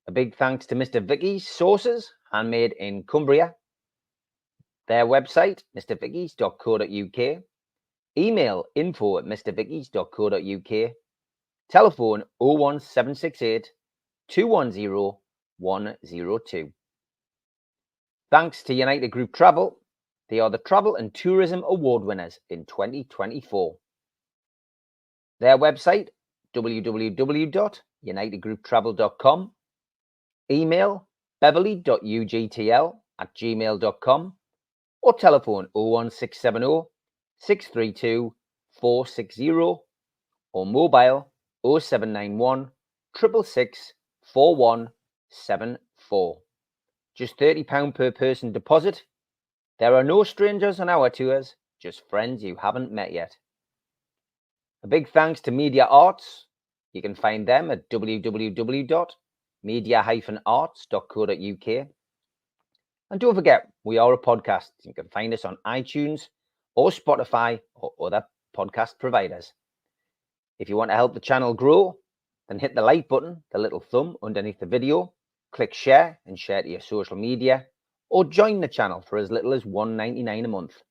A big thanks to Mr. Vicky's Sauces, handmade in Cumbria. Their website, mrvickys.co.uk. Email info@mrvickys.co.uk. Telephone 01768 210 102. Thanks to United Group Travel. They are the Travel and Tourism Award winners in 2024. Their website, www.unitedgrouptravel.com. Email beverly.ugtl@gmail.com or telephone 01670 632 460 or mobile 0791 666 4174. Just £30 per person deposit. There are no strangers on our tours, just friends you haven't met yet. A big thanks to Media Arts. You can find them at www.media-arts.co.uk. And don't forget, we are a podcast. You can find us on iTunes or Spotify or other podcast providers. If you want to help the channel grow, then hit the like button, the little thumb underneath the video, click share and share to your social media, or join the channel for as little as $1.99 a month.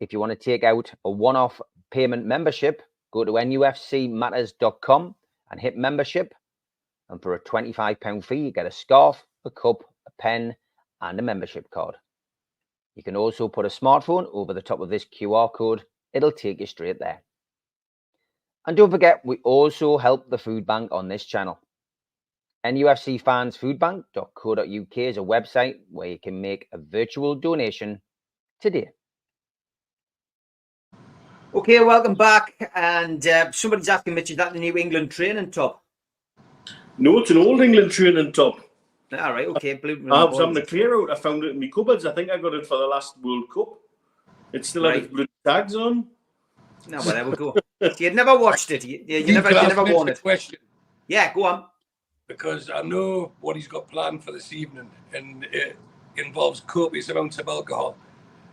If you want to take out a one-off payment membership, go to nufcmatters.com and hit membership. And for a £25 fee, you get a scarf, a cup, a pen, and a membership card. You can also put a smartphone over the top of this QR code. It'll take you straight there. And don't forget, we also help the food bank on this channel. nufcfansfoodbank.co.uk is a website where you can make a virtual donation today. Okay, welcome back. And somebody's asking, Mitch, is that the New England training top? No, it's an Old England training top. All right, okay. I was having a clear out. I found it in my cupboards. I think I got it for the last World Cup. It still had its blue tags on. No, well, there we go. So you'd never watched it. You never worn it. Question. Yeah, go on. Because I know what he's got planned for this evening, and it involves copious amounts of alcohol.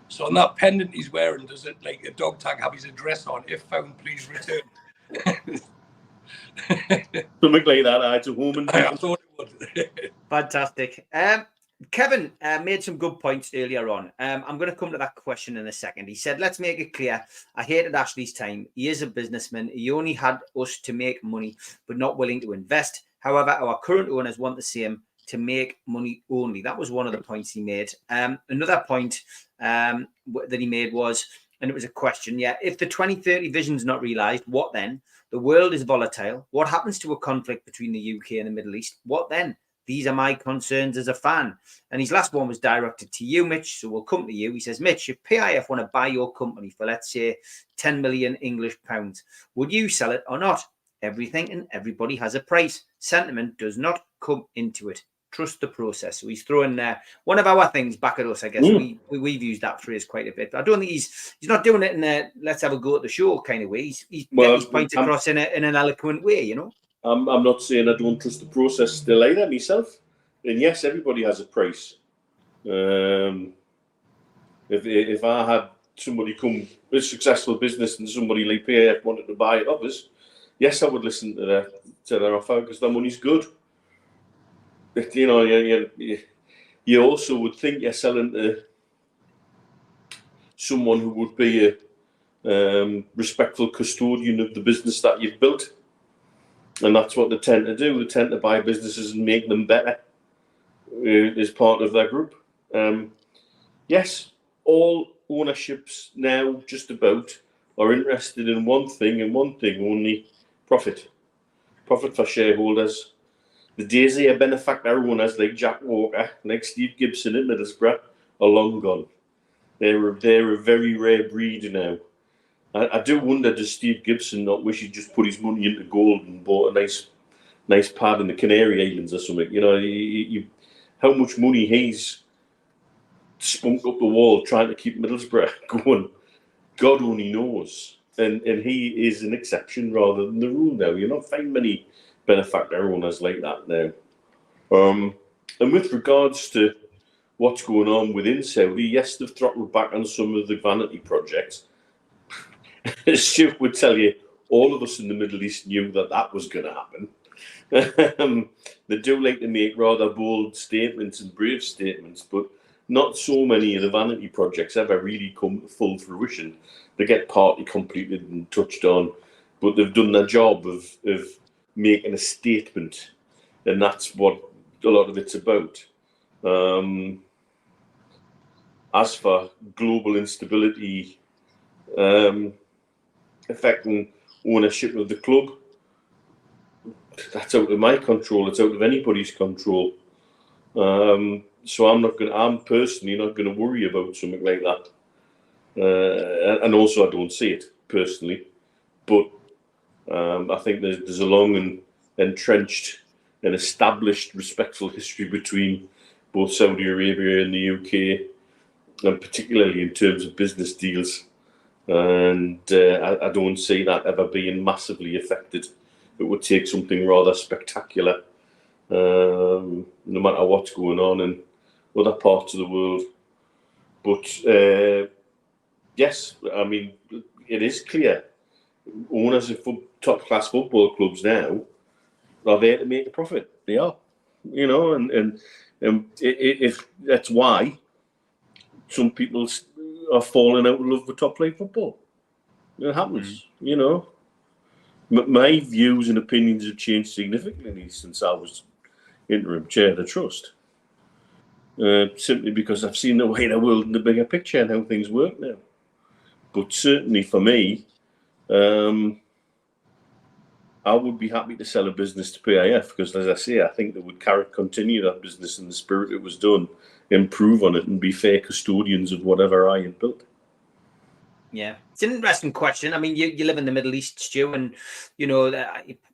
So on that pendant he's wearing, does it, like a dog tag, have his address on? If found, please return. Something like that. It's a woman. I thought it would. Fantastic. Kevin made some good points earlier on. I'm going to come to that question in a second. He said, let's make it clear. I hated Ashley's time. He is a businessman. He only had us to make money, but not willing to invest. However, our current owners want the same, to make money only. That was one of the points he made. Another point that he made was, and it was a question, if the 2030 vision is not realised, what then? The world is volatile. What happens to a conflict between the UK and the Middle East? What then? These are my concerns as a fan. And his last one was directed to you, Mitch, so we'll come to you. He says, Mitch, if PIF want to buy your company for, let's say, 10 million English pounds, would you sell it or not? Everything and everybody has a price. Sentiment does not come into it. Trust the process. So he's throwing one of our things back at us, I guess. We've used that phrase quite a bit. But I don't think he's not doing it in a let's have a go at the show kind of way. He's getting his points across in an eloquent way, you know. I'm not saying I don't trust the process still either myself. And yes, everybody has a price. If I had somebody come with a successful business and somebody like PAF wanted to buy it off us, yes, I would listen to their offer because the money's good. You know, you also would think you're selling to someone who would be a respectful custodian of the business that you've built. And that's what they tend to do. They tend to buy businesses and make them better as part of their group. Yes, all ownerships now just about are interested in one thing and one thing only: profit. Profit for shareholders. The days of benefactor owners like Jack Walker, like Steve Gibson at Middlesbrough, are long gone. They're a very rare breed now. I do wonder, does Steve Gibson not wish he'd just put his money into gold and bought a nice pad in the Canary Islands or something? You know, how much money he's spunked up the wall trying to keep Middlesbrough going, God only knows. And he is an exception rather than the rule now. You're not finding many benefactor owners like that now. And with regards to what's going on within Saudi, yes, they've throttled back on some of the vanity projects. As Stuart would tell you, all of us in the Middle East knew that was going to happen. They do like to make rather bold statements and brave statements, but not so many of the vanity projects ever really come to full fruition. They get partly completed and touched on, but they've done their job of making a statement, and that's what a lot of it's about. As for global instability affecting ownership of the club, that's out of my control. It's out of anybody's control. So I'm personally not going to worry about something like that. And also I don't see it personally, but I think there's a long and entrenched and established respectful history between both Saudi Arabia and the UK, and particularly in terms of business deals. And I don't see that ever being massively affected. It would take something rather spectacular, no matter what's going on in other parts of the world. But yes, I mean, it is clear. Owners of top-class football clubs now are there to make a profit. They are, you know, and if that's why some people are falling out of love with top-flight football. It happens, you know. My views and opinions have changed significantly since I was interim chair of the trust. Simply because I've seen the wider world and the bigger picture and how things work now. But certainly for me, I would be happy to sell a business to PIF because, as I say, I think they would continue that business in the spirit it was done, improve on it, and be fair custodians of whatever I had built. Yeah, it's an interesting question. I mean, you live in the Middle East, Stu, and you know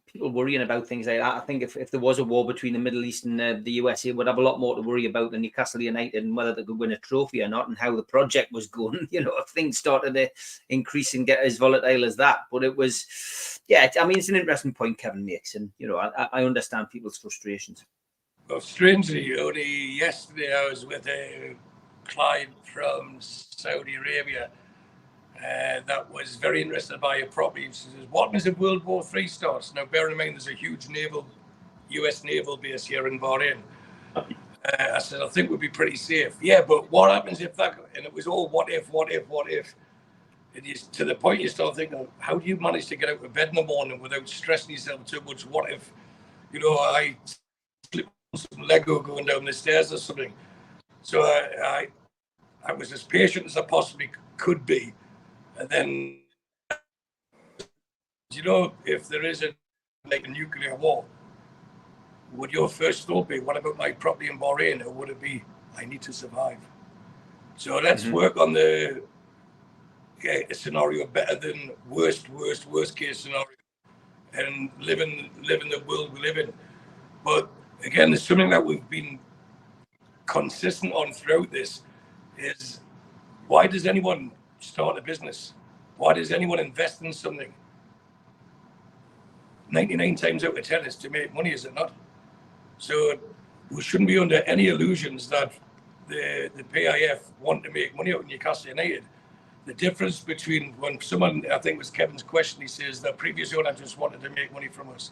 people worrying about things like that. I think if there was a war between the Middle East and the US, it would have a lot more to worry about than Newcastle United and whether they could win a trophy or not, and how the project was going. You know, if things started to increase and get as volatile as that. But it was, yeah. I mean, it's an interesting point Kevin makes, and you know, I understand people's frustrations. Well, strangely, only yesterday I was with a client from Saudi Arabia that was very interested by a property. She says, what happens if World War III starts? Now, bear in mind, there's a huge US naval base here in Bahrain. I said, I think we'd be pretty safe. Yeah, but what happens if that, and it was all what if. And to the point you start thinking, how do you manage to get out of bed in the morning without stressing yourself too much? What if, you know, I slip on some Lego going down the stairs or something? So I was as patient as I possibly could be. And then, you know, if there is a nuclear war, would your first thought be, what about my property in Bahrain? Or would it be, I need to survive? So let's work on a scenario better than worst case scenario, and live in the world we live in. But again, there's something that we've been consistent on throughout this is, why does anyone start a business? Why does anyone invest in something? 99 times out of 10 is to make money, is it not? So we shouldn't be under any illusions that the PIF want to make money out of Newcastle United. The difference between when someone, I think it was Kevin's question, he says the previous owner just wanted to make money from us.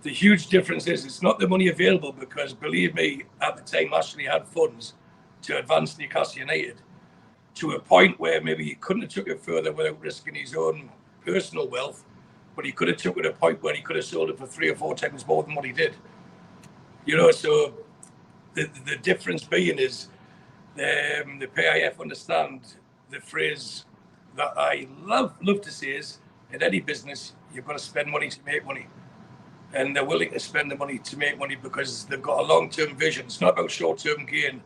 The huge difference is it's not the money available, because believe me, at the time Ashley had funds to advance Newcastle United to a point where maybe he couldn't have took it further without risking his own personal wealth, but he could have took it to a point where he could have sold it for 3 or 4 times more than what he did. You know, so the difference being is the PIF understand the phrase that I love to say is, in any business, you've got to spend money to make money. And they're willing to spend the money to make money because they've got a long-term vision. It's not about short-term gain.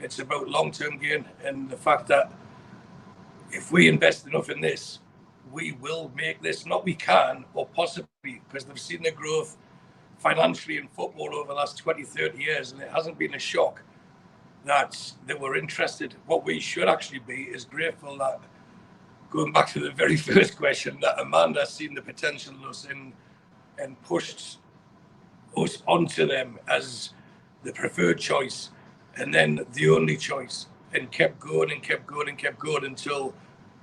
It's about long-term gain, and the fact that if we invest enough in this, we will make this, not we can, or possibly, because they've seen the growth financially in football over the last 20, 30 years, and it hasn't been a shock that they were interested. What we should actually be is grateful that, going back to the very first question, that Amanda seen the potential in us and pushed us onto them as the preferred choice, and then the only choice, and kept going until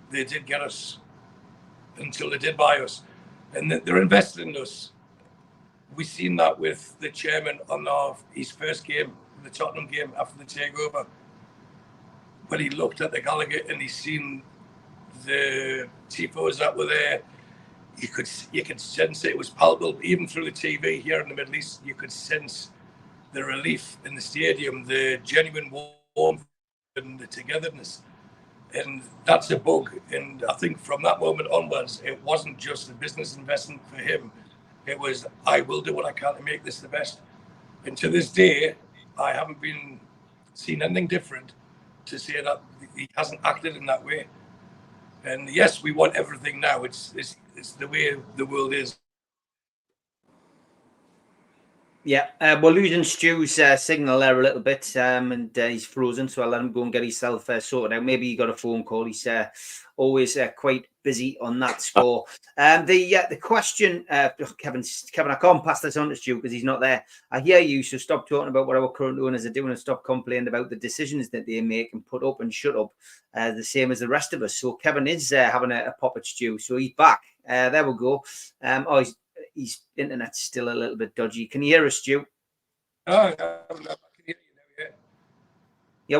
they did get us, until they did buy us. And they're invested in us. We've seen that with the chairman on his first game, the Tottenham game after the takeover. When he looked at the Gallagher and he's seen the tifos that were there, you could sense it. It was palpable, even through the TV here in the Middle East. You could sense the relief in the stadium, the genuine warmth and the togetherness. And that's a bug. And I think from that moment onwards, it wasn't just a business investment for him. It was, I will do what I can to make this the best. And to this day, I haven't seen anything different to say that he hasn't acted in that way. And yes, we want everything now. It's the way the world is. Yeah, we're losing Stu's signal there a little bit, and he's frozen, so I'll let him go and get himself sorted out. Maybe he got a phone call. He's always quite busy on that score. The question, Kevin, I can't pass this on to Stu because he's not there. I hear you, so stop talking about what our current owners are doing and stop complaining about the decisions that they make and put up and shut up, the same as the rest of us. So Kevin is having a pop at Stu, so he's back. There we go. His internet's still a little bit dodgy. Can you hear us, Stu? I can hear you now, yeah.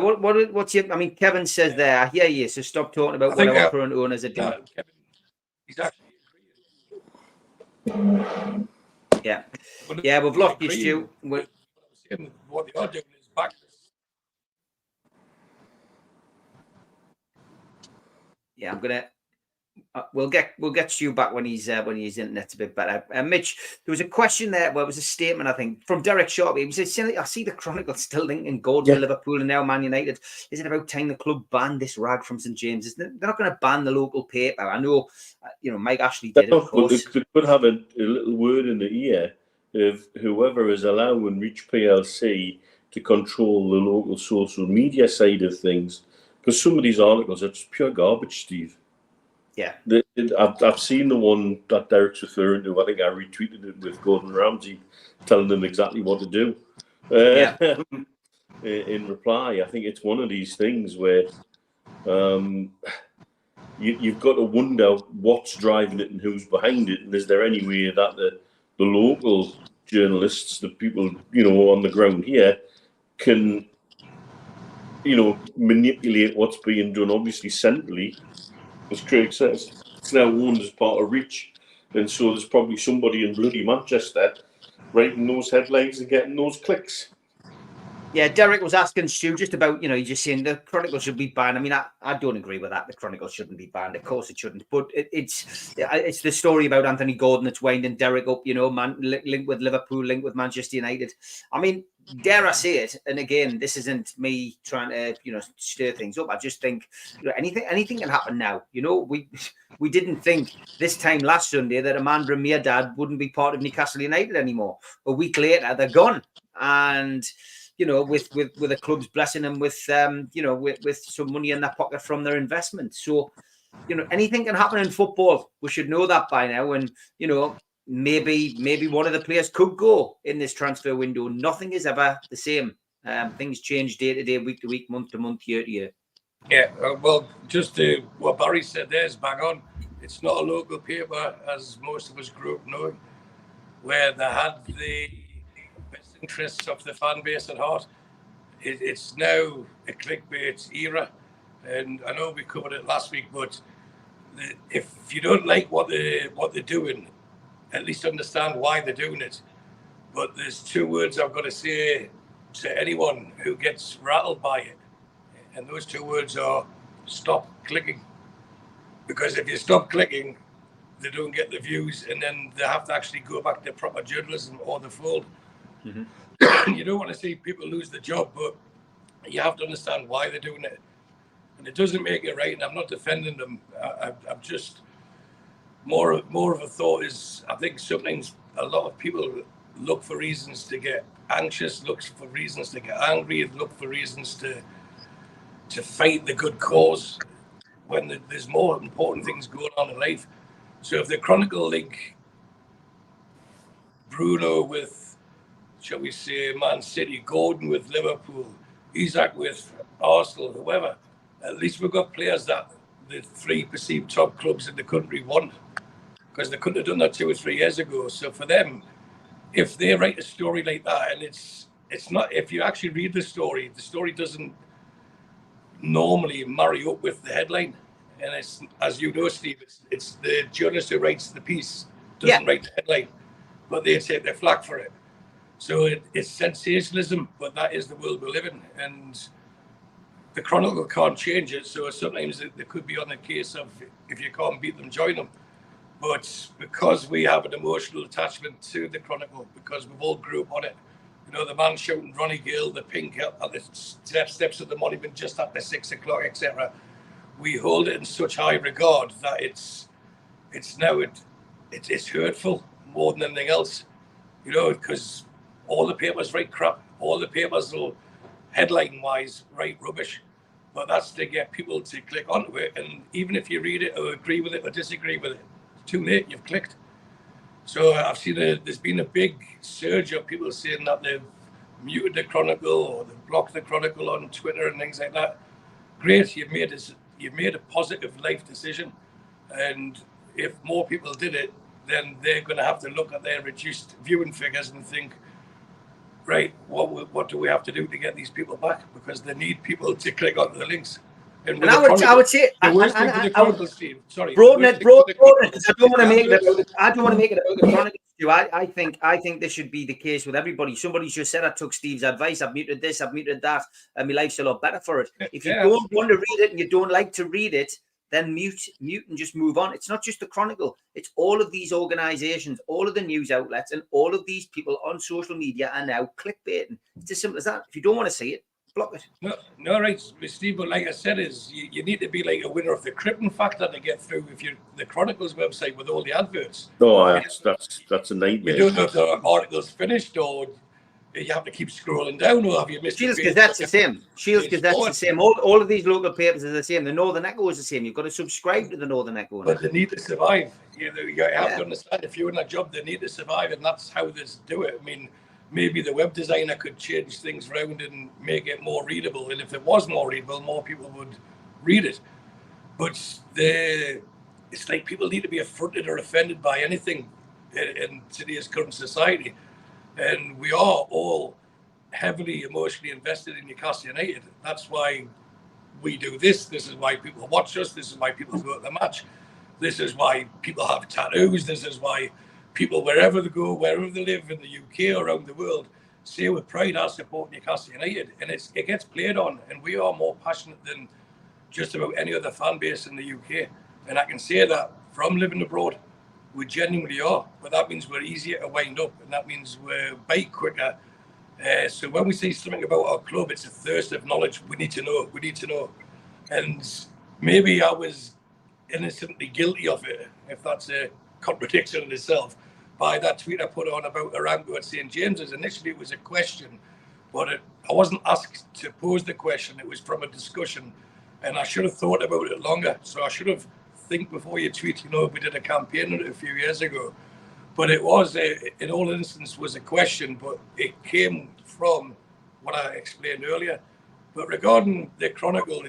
What's your? I mean, Kevin says there. I hear you. So stop talking about what our current owners are doing. Kevin, he's actually Yeah, yeah, we've lost you, Stu. What they are doing is back. Yeah, I'm gonna. We'll get Stu back when his internet's a bit better. Mitch, there was a question there. Well, it was a statement, I think, from Derek Sharp. He said, "I see the Chronicle still linking Gordon to Liverpool and now Man United. Is it about time the club banned this rag from St James's? They're not going to ban the local paper. I know, Mike Ashley did it, of course. They could have a little word in the ear of whoever is allowing Reach PLC to control the local social media side of things, because some of these articles are just pure garbage, Steve. Yeah, I've seen the one that Derek's referring to. I think I retweeted it with Gordon Ramsay telling them exactly what to do. In reply, I think it's one of these things where you've got to wonder what's driving it and who's behind it, and is there any way that the local journalists, the people on the ground here, can manipulate what's being done. Obviously, centrally, as Craig says, it's now owned as part of Reach, and so there's probably somebody in bloody Manchester writing those headlines and getting those clicks. Yeah, Derek was asking Stu just about, he's just saying the Chronicle should be banned. I mean, I don't agree with that. The Chronicle shouldn't be banned. Of course it shouldn't. But it's the story about Anthony Gordon that's winding Derek up, linked with Liverpool, linked with Manchester United. I mean, dare I say it? And again, this isn't me trying to, stir things up. I just think, anything can happen now. We didn't think this time last Sunday that Amanda Mirdad wouldn't be part of Newcastle United anymore. A week later, they're gone. And with the club's blessing them with with some money in their pocket from their investment. So, anything can happen in football. We should know that by now. And, maybe one of the players could go in this transfer window. Nothing is ever the same. Things change day to day, week to week, month to month, year to year. Yeah, well, just what Barry said there is bang on. It's not a local paper, as most of us grew up knowing, where they had the best interests of the fan base at heart. It's now a clickbait era, and I know we covered it last week, but if you don't like what they're doing, at least understand why they're doing it. But there's two words I've got to say to anyone who gets rattled by it, and those two words are stop clicking. Because if you stop clicking, they don't get the views, and then they have to actually go back to proper journalism or the fold. Mm-hmm. You don't want to see people lose their job, but you have to understand why they're doing it. And it doesn't make it right, and I'm not defending them. I'm just more of a thought is, I think sometimes a lot of people look for reasons to get anxious, look for reasons to get angry, look for reasons to fight the good cause when there's more important things going on in life. So if the Chronicle link Bruno with, shall we say, Man City, Gordon with Liverpool, Isak with Arsenal, whoever, at least we've got players that the three perceived top clubs in the country want, because they couldn't have done that 2 or 3 years ago. So for them, if they write a story like that, and it's not, if you actually read the story doesn't normally marry up with the headline. And it's, as you know, Steve, it's the journalist who writes the piece doesn't write the headline, but they take their flak for it. So it's sensationalism, but that is the world we live in, and the Chronicle can't change it. So sometimes they could be on the case of, if you can't beat them, join them. But because we have an emotional attachment to the Chronicle, because we've all grew up on it, the man shouting Ronnie Gill, the pink at the steps of the monument just after 6 o'clock, etc. We hold it in such high regard that it's hurtful more than anything else, because all the papers write crap, all the papers will headline-wise write rubbish, but that's to get people to click onto it. And even if you read it or agree with it or disagree with it, it's too late, you've clicked. So I've seen there's been a big surge of people saying that they've muted the Chronicle or they've blocked the Chronicle on Twitter and things like that. Great, you've made a positive life decision, and if more people did it, then they're going to have to look at their reduced viewing figures and think, right, what do we have to do to get these people back? Because they need people to click onto the links. And And I would say, the worst thing for the Chronicle, Steve. Sorry, broaden it. I don't want to make it about. I don't want to make it about the Chronicle. I think this should be the case with everybody. Somebody just said I took Steve's advice. I've muted this. I've muted that, and my life's a lot better for it. If you don't want to read it and you don't like to read it, then mute and just move on. It's not just the Chronicle. It's all of these organisations, all of the news outlets, and all of these people on social media are now clickbaiting. It's as simple as that. If you don't want to see it, block it. No, right, Steve. But like I said, you need to be like a winner of the Crippen factor to get through if you're the Chronicle's website with all the adverts. No, that's a nightmare. You don't know if the article's finished or you have to keep scrolling down, or have you missed? Shields Gazette's the same. Shields Gazette's the same. All of these local papers are the same. The Northern Echo is the same. You've got to subscribe to the Northern Echo. But they need to survive. You have to understand, if you're in a job, they need to survive, and that's how they do it. I mean, maybe the web designer could change things around and make it more readable. And if it was more readable, more people would read it. But it's like people need to be affronted or offended by anything in today's current society. And we are all heavily emotionally invested in Newcastle United. That's why we do this. This is why people watch us. This is why people go to the match. This is why people have tattoos. This is why people, wherever they go, wherever they live in the UK or around the world, say with pride, I support Newcastle United. And it gets played on. And we are more passionate than just about any other fan base in the UK. And I can say that from living abroad. We genuinely are, but that means we're easier to wind up, and that means we're bite quicker. So when we say something about our club, it's a thirst of knowledge. We need to know. We need to know. And maybe I was innocently guilty of it, if that's a contradiction in itself, by that tweet I put on about Aramco at St. James's. Initially, it was a question, but I wasn't asked to pose the question. It was from a discussion, and I should have thought about it longer. So I should have think before you tweet. You know, we did a campaign on it a few years ago, but it was in all instances was a question, but it came from what I explained earlier. But regarding the Chronicle,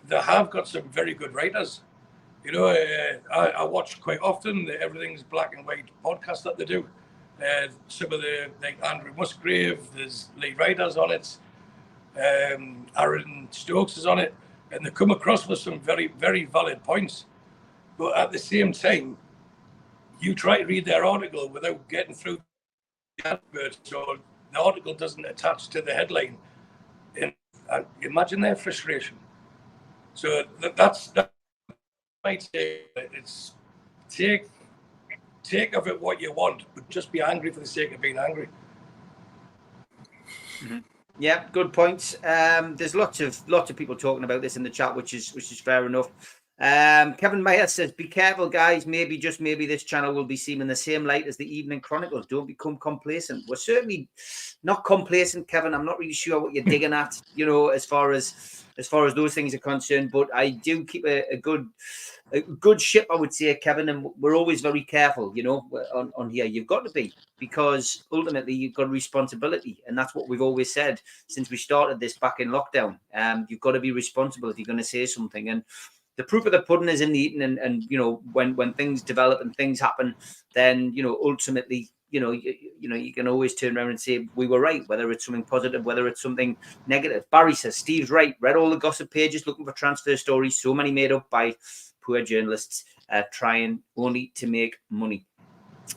they have got some very good writers. You know, I watch quite often the Everything's Black and White podcast that they do. Some of like Andrew Musgrave, there's lead writers on it. Aaron Stokes is on it. And they come across with some very, very valid points. But at the same time, you try to read their article without getting through the advert, so the article doesn't attach to the headline. And imagine their frustration. So that's my take. It's take of it what you want, but just be angry for the sake of being angry. Mm-hmm. Yeah, good points. There's lots of people talking about this in the chat, which is fair enough. Kevin Meyer says, "Be careful, guys. Maybe, just maybe, this channel will be seen in the same light as the Evening Chronicles. Don't become complacent." We're certainly not complacent, Kevin. I'm not really sure what you're digging at, you know, as far as those things are concerned. But I do keep a good ship, I would say, Kevin, and we're always very careful, you know, on here. You've got to be, because ultimately you've got a responsibility, and that's what we've always said since we started this back in lockdown. You've got to be responsible if you're going to say something, and the proof of the pudding is in the eating. And you know, when things develop and things happen, then, you know, ultimately, you know, you can always turn around and say we were right, whether it's something positive, whether it's something negative. Barry says, "Steve's right. Read all the gossip pages looking for transfer stories, so many made up by poor journalists trying only to make money."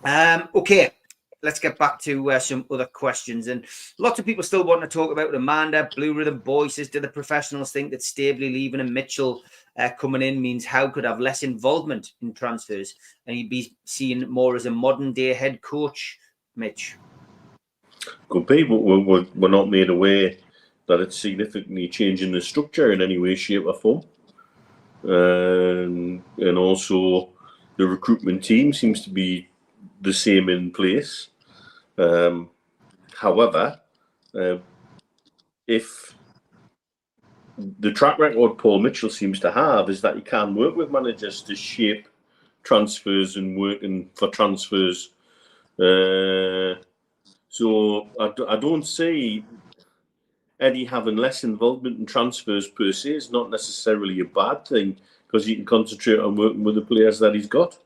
Okay, let's get back to some other questions. And lots of people still want to talk about Amanda. Blue Rhythm Boy says, "Do the professionals think that Staveley leaving and Mitchell coming in means Howe could have less involvement in transfers and he'd be seen more as a modern day head coach?" Mitch? Could be, but we're not made aware that it's significantly changing the structure in any way, shape or form. And also the recruitment team seems to be the same in place. However, if the track record Paul Mitchell seems to have is that he can work with managers to shape transfers and working for transfers. So I don't see Eddie having less involvement in transfers per se is not necessarily a bad thing, because he can concentrate on working with the players that he's got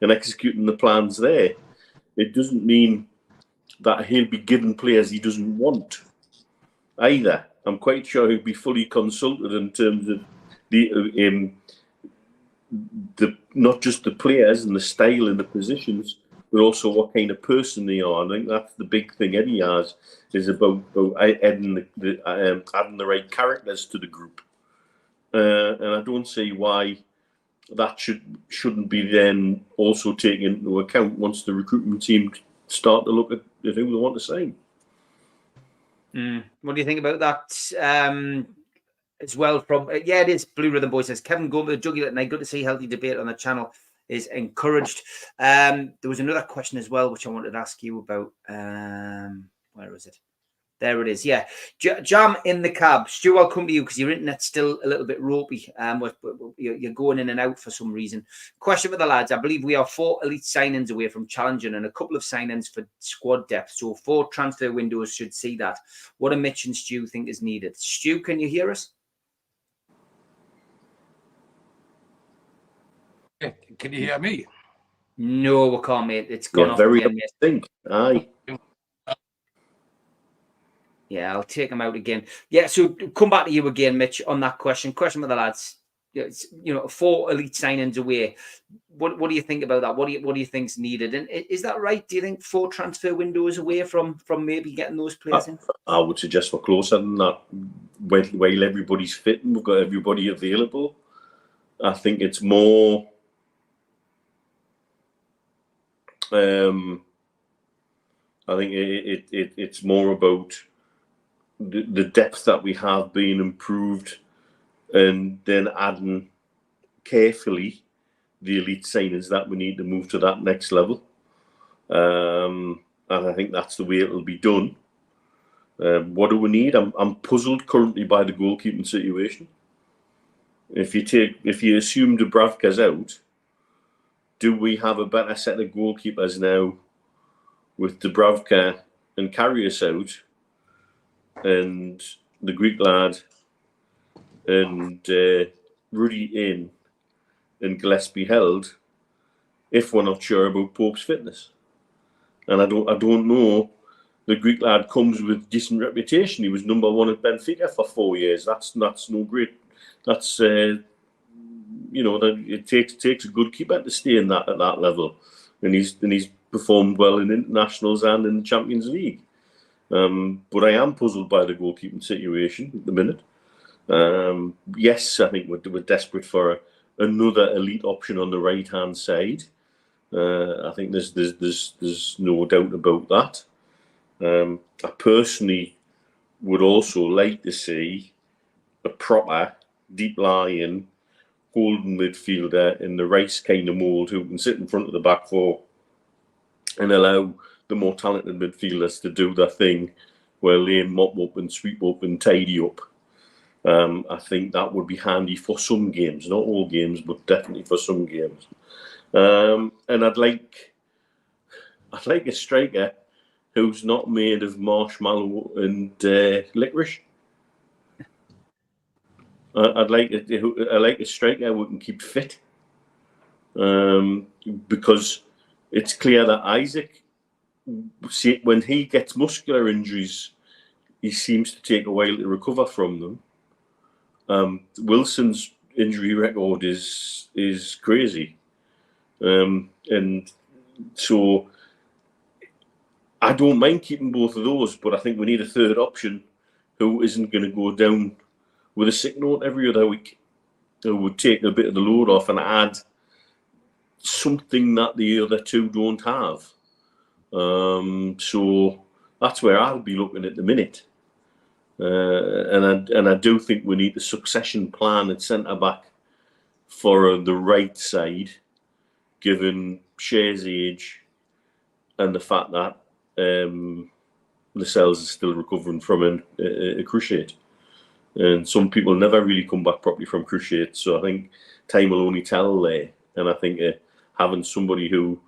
and executing the plans there. It doesn't mean that he'll be given players he doesn't want either. I'm quite sure he'll be fully consulted in terms of the not just the players and the style and the positions, but also what kind of person they are. I think that's the big thing Eddie has, is about adding the right characters to the group. And I don't see why that shouldn't be then also taken into account once the recruitment team start to look at who they want to sign. What do you think about that? As well, from it is Blue Rhythm Boy says Kevin going with the jugular tonight. Good to see healthy debate on the channel is encouraged. There was another question as well which I wanted to ask you about. Where is it? There it is. Yeah, Jam in the cab. Stu, I'll come to you because your internet's still a little bit ropey. You're going in and out for some reason. Question for the lads. I believe we are 4 elite signings away from challenging and a couple of signings for squad depth. So 4 transfer windows should see that. What do Mitch and Stu think is needed? Stu, can you hear us? Can you hear me? No, we can't, mate. It's gone off very again, mate. Think. Aye. Yeah, I'll take him out again. Yeah, so come back to you again, Mitch, on that question. Question for the lads. 4 elite signings away. What do you think about that? What do you think's needed? And is that right? Do you think 4 transfer windows away from maybe getting those players in? I would suggest we're closer than that. While everybody's fit and we've got everybody available, I think it's more. I think it's more about the depth that we have being improved, and then adding carefully the elite signings that we need to move to that next level. And I think that's the way it'll be done. What do we need? I'm puzzled currently by the goalkeeping situation. If you assume Dubravka's out, do we have a better set of goalkeepers now with Dubravka and Karius out, and the Greek lad and Rudy in, and Gillespie held, if we're not sure about Pope's fitness? And I don't know. The Greek lad comes with decent reputation. He was number 1 at Benfica for 4 years. That's no great. That's it takes a good keeper to stay in that at that level, and he's performed well in internationals and in the Champions League. But I am puzzled by the goalkeeping situation at the minute. Yes, I think we're desperate for another elite option on the right hand side. I think there's no doubt about that. I personally would also like to see a proper deep lying golden midfielder in the race kind of mould who can sit in front of the back 4 and allow the more talented midfielders to do their thing while they mop up and sweep up and tidy up. I think that would be handy for some games, not all games, but definitely for some games. And I'd like a striker who's not made of marshmallow and licorice. I like a striker who can keep fit, because it's clear that Isaac, when he gets muscular injuries, he seems to take a while to recover from them. Wilson's injury record is crazy, and so I don't mind keeping both of those, but I think we need a third option who isn't going to go down with a sick note every other week, who would take a bit of the load off and add something that the other 2 don't have. So that's where I'll be looking at the minute. And I do think we need a succession plan at centre back for the right side, given Shea's age and the fact that Lascelles is still recovering from a cruciate. And some people never really come back properly from cruciates. So I think time will only tell there. And I think having somebody who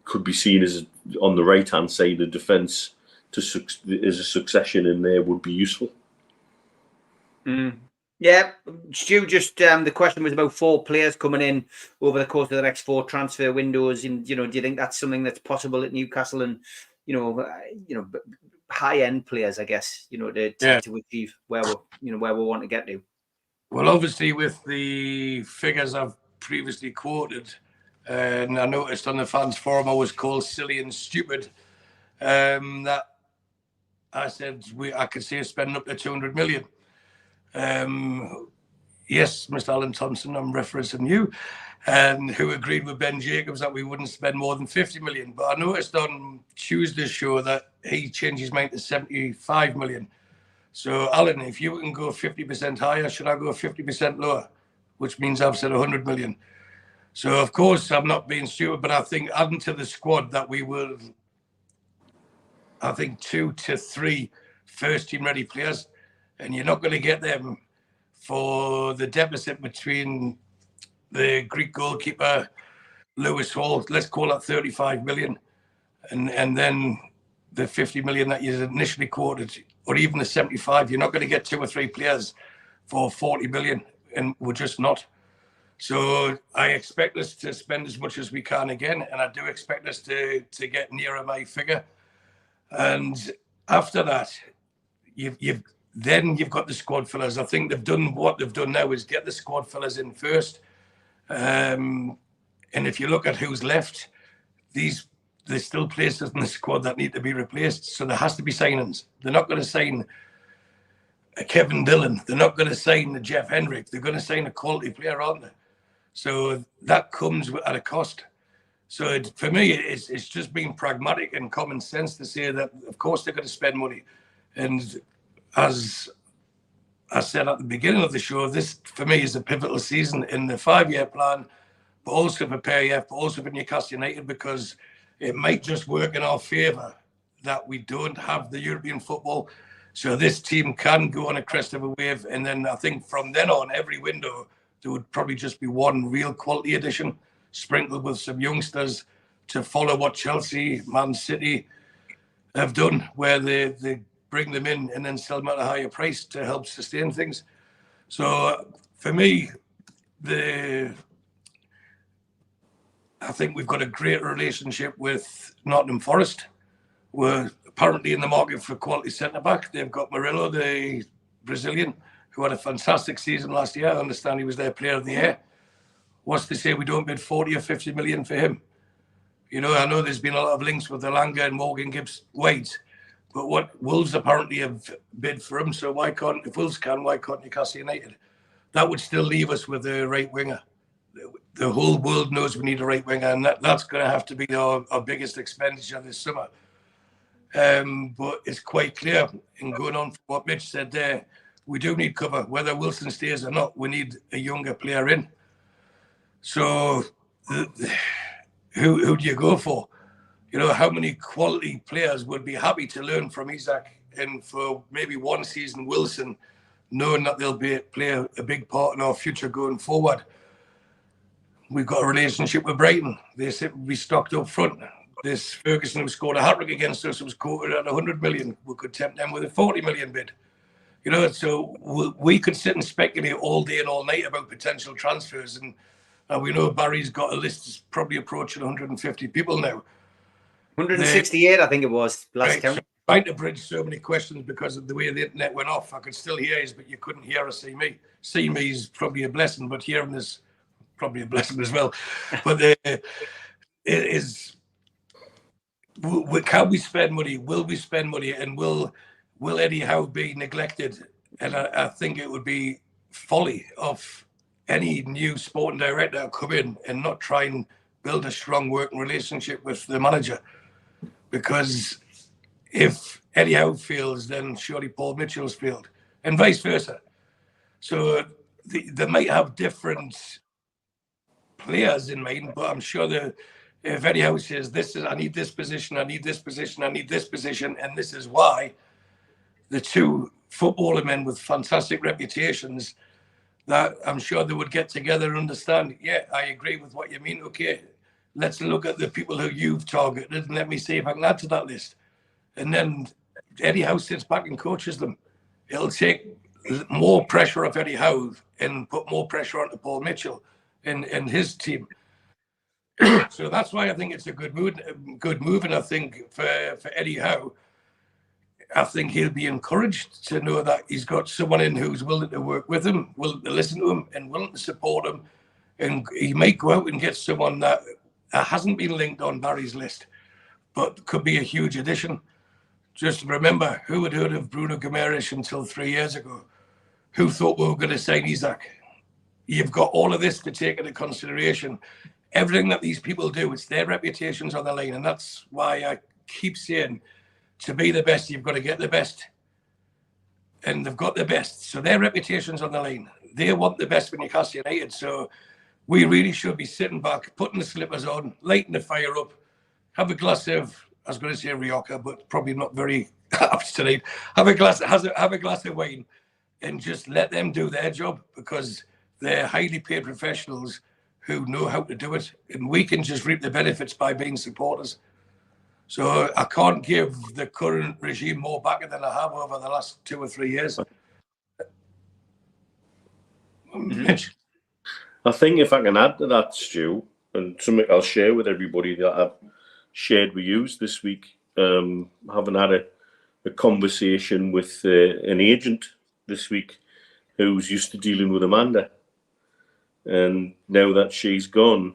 could be seen as on the right-hand side of defence as a succession in there would be useful. Yeah, Stu, just the question was about 4 players coming in over the course of the next 4 transfer windows. And, do you think that's something that's possible at Newcastle? And, high end players, I guess, you know, to achieve where we want to get to. Well, obviously, with the figures I've previously quoted, and I noticed on the fans forum I was called silly and stupid, that I said I could see us spending up to 200 million. Yes, Mr. Alan Thompson, I'm referencing you, and who agreed with Ben Jacobs that we wouldn't spend more than 50 million. But I noticed on Tuesday's show that he changed his mind to 75 million. So, Alan, if you can go 50% higher, should I go 50% lower? Which means I've said 100 million. So, of course, I'm not being stupid, but I think adding to the squad that we will, I think 2 to 3 first-team ready players, and you're not going to get them for the deficit between the Greek goalkeeper, Lewis Hall, let's call it 35 million, and then the 50 million that you initially quoted, or even the 75, you're not going to get 2 or 3 players for 40 million, and we're just not. So I expect us to spend as much as we can again, and I do expect us to get nearer my figure. And after that, you've got the squad fillers. I think what they've done now is get the squad fillers in first. And if you look at who's left, there's still places in the squad that need to be replaced. So there has to be signings. They're not going to sign a Kevin Dillon. They're not going to sign a Jeff Hendrick. They're going to sign a quality player, aren't they? So that comes at a cost. So for me, it's just being pragmatic and common sense to say that, of course, they're going to spend money. And as I said at the beginning of the show, this for me is a pivotal season in the 5-year plan, but also for PAF, but also for Newcastle United, because it might just work in our favour that we don't have the European football. So this team can go on a crest of a wave. And then I think from then on, every window, there would probably just be one real quality addition, sprinkled with some youngsters to follow what Chelsea, Man City have done, where they bring them in and then sell them at a higher price to help sustain things. So for me, I think we've got a great relationship with Nottingham Forest. We're apparently in the market for quality centre-back. They've got Murillo, the Brazilian, who had a fantastic season last year. I understand he was their player of the year. What's to say we don't bid 40 or 50 million for him? You know, I know there's been a lot of links with Elanga and Morgan Gibbs-White, but what Wolves apparently have bid for him. So if Wolves can, why can't Newcastle United? That would still leave us with a right winger. The whole world knows we need a right winger, and that's going to have to be our biggest expenditure this summer. But it's quite clear, in going on from what Mitch said there, we do need cover. Whether Wilson stays or not, we need a younger player in. So who do you go for? You know, how many quality players would be happy to learn from Isaac, and for maybe one season Wilson, knowing that they'll play a big part in our future going forward? We've got a relationship with Brighton. They seem to be stocked up front. This Ferguson, who scored a hat-trick against us, was quoted at 100 million. We could tempt them with a 40 million bid. You know, so we could sit and speculate all day and all night about potential transfers. And we know Barry's got a list that's probably approaching 150 people now. 168, I think it was last count. So trying to bridge so many questions because of the way the internet went off. I could still hear you, but you couldn't hear or see me. See me is probably a blessing, but hearing this probably a blessing as well. But it is, can we spend money? Will we spend money? And will Eddie Howe be neglected? And I think it would be folly of any new sporting director to come in and not try and build a strong working relationship with the manager. Because if Eddie Howe fails, then surely Paul Mitchell's failed, and vice versa. So they might have different players in mind, but I'm sure that if Eddie Howe says, I need this position, I need this position, I need this position, and this is why, the two footballer men with fantastic reputations, that I'm sure they would get together and understand, yeah, I agree with what you mean. Okay, let's look at the people who you've targeted and let me see if I can add to that list. And then Eddie Howe sits back and coaches them. It'll take more pressure off Eddie Howe and put more pressure onto Paul Mitchell and his team. So that's why I think it's a good move. And I think for Eddie Howe, I think he'll be encouraged to know that he's got someone in who's willing to work with him, willing to listen to him, and willing to support him. And he might go out and get someone that hasn't been linked on Barry's list, but could be a huge addition. Just remember, who had heard of Bruno Guimaraes until 3 years ago? Who thought we were going to sign Isaac? You've got all of this to take into consideration. Everything that these people do, it's their reputations on the line. And that's why I keep saying, to be the best, you've got to get the best. And they've got the best. So their reputation's on the line. They want the best for Newcastle United. So we really should be sitting back, putting the slippers on, lighting the fire up, have a glass of, I was going to say Rioja, but probably not very apt tonight. Have a glass of wine and just let them do their job, because they're highly paid professionals who know how to do it. And we can just reap the benefits by being supporters. So I can't give the current regime more back than I have over the last 2 or 3 years. Mitch? I think if I can add to that, Stu, and something I'll share with everybody that I've shared with you this week, having had a conversation with an agent this week who's used to dealing with Amanda. And now that she's gone,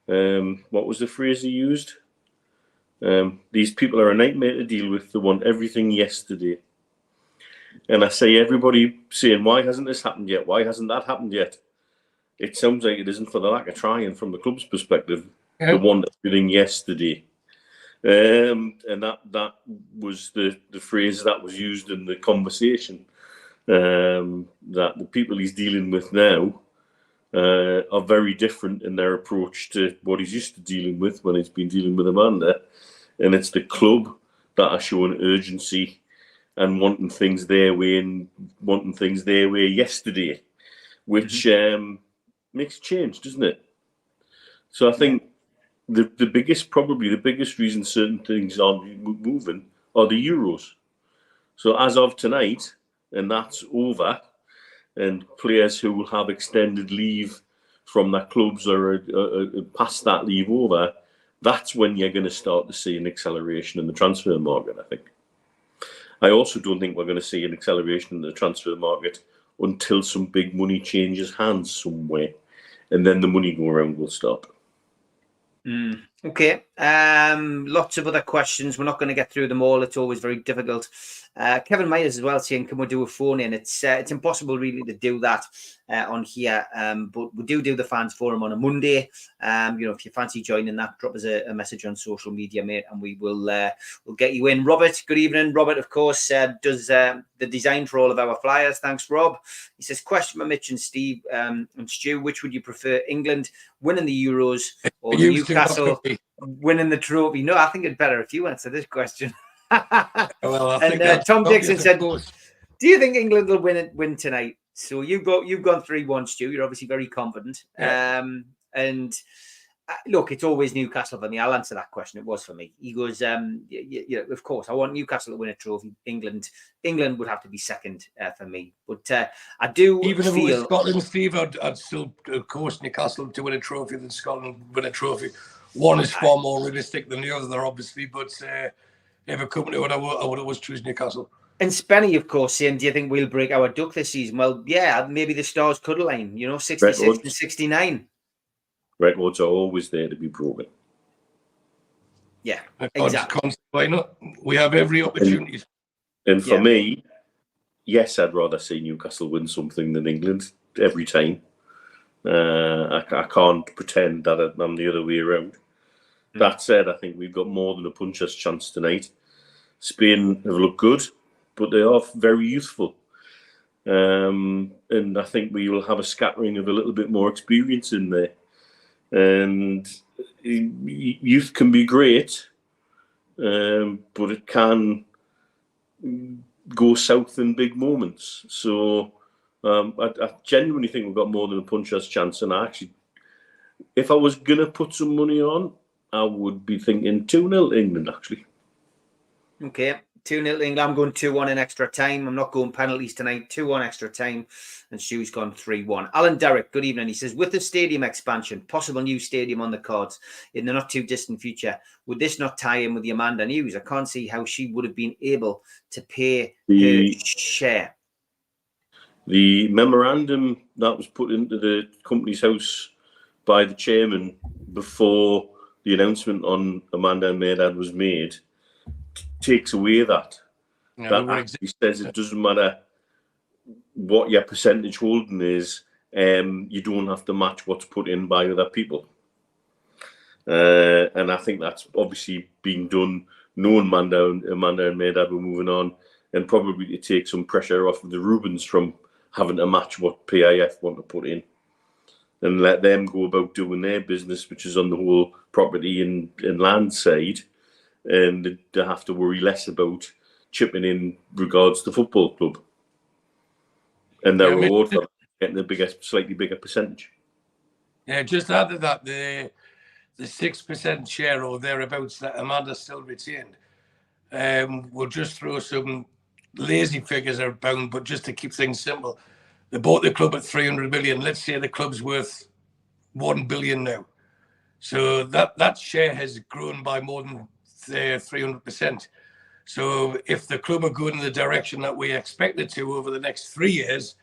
what was the phrase he used? These people are a nightmare to deal with. They want everything yesterday. And I say, everybody saying, why hasn't this happened yet? Why hasn't that happened yet? It sounds like it isn't for the lack of trying from the club's perspective. Yeah. They want everything yesterday. And that was the phrase that was used in the conversation. That the people he's dealing with now are very different in their approach to what he's used to dealing with when he's been dealing with Amanda. And it's the club that are showing urgency and wanting things their way yesterday, which makes a change, doesn't it? So I think the biggest reason certain things aren't moving are the Euros. So as of tonight, and that's over, and players who will have extended leave from their clubs or past that leave over, that's when you're going to start to see an acceleration in the transfer market, I think. I also don't think we're going to see an acceleration in the transfer market until some big money changes hands somewhere, and then the money go around will start. Okay. Lots of other questions. We're not going to get through them all. It's always very difficult. Kevin Myers as well saying, can we do a phone in? It's impossible really to do that on here, but we do the fans forum on a Monday. If you fancy joining that, drop us a message on social media, mate, and we will we'll get you in. Robert, good evening. Robert, of course, does the design for all of our flyers. Thanks, Rob. He says, question for Mitch and Steve and Stu, which would you prefer, England winning the Euros or Newcastle winning the trophy? No, I think it's better if you answer this question. Well, and Tom Dixon said, do you think England will win tonight? So you've gone 3-1, Stu. You're obviously very confident. Yeah. Look, it's always Newcastle for me. I'll answer that question. It was for me. He goes, of course, I want Newcastle to win a trophy. England would have to be second for me. But I do even feel... if it was Scotland, Steve, I'd still, of course, Newcastle to win a trophy than Scotland win a trophy. One is far more realistic than the other, obviously, but if it come to it, I would always choose Newcastle. And Spenny, of course, saying, do you think we'll break our duck this season? Well, yeah, maybe the stars could align, 66 and 69. Records are always there to be broken. Yeah, exactly. Why not? We have every opportunity. And for me, yes, I'd rather see Newcastle win something than England every time. I can't pretend that I'm the other way around. That said, I think we've got more than a puncher's chance tonight. Spain have looked good, but they are very youthful. And I think we will have a scattering of a little bit more experience in there. And youth can be great, but it can go south in big moments. So I genuinely think we've got more than a puncher's chance. And if I was going to put some money on, I would be thinking 2-0 England, actually. Okay. 2-0 to England. I'm going 2-1 in extra time. I'm not going penalties tonight. 2-1 extra time. And Stu's gone 3-1. Alan Derrick, good evening. He says, with the stadium expansion, possible new stadium on the cards in the not too distant future, would this not tie in with the Amanda News? I can't see how she would have been able to pay her share. The memorandum that was put into the company's house by the chairman before the announcement on Amanda and Maydad was made takes away that. That actually says it doesn't matter what your percentage holding is, you don't have to match what's put in by other people. And I think that's obviously being done, knowing Amanda and Maydad were moving on, and probably to take some pressure off of the Rubens from having to match what PIF want to put in, and let them go about doing their business, which is on the whole property and land side, and they have to worry less about chipping in regards to football club and their reward for getting a slightly bigger percentage. Yeah, just added that the 6% share or thereabouts that Amanda still retained. We'll just throw some lazy figures around, but just to keep things simple, they bought the club at 300 million. Let's say the club's worth 1 billion now. So that share has grown by more than 300%. So if the club are going in the direction that we expect it to over the next 3 years,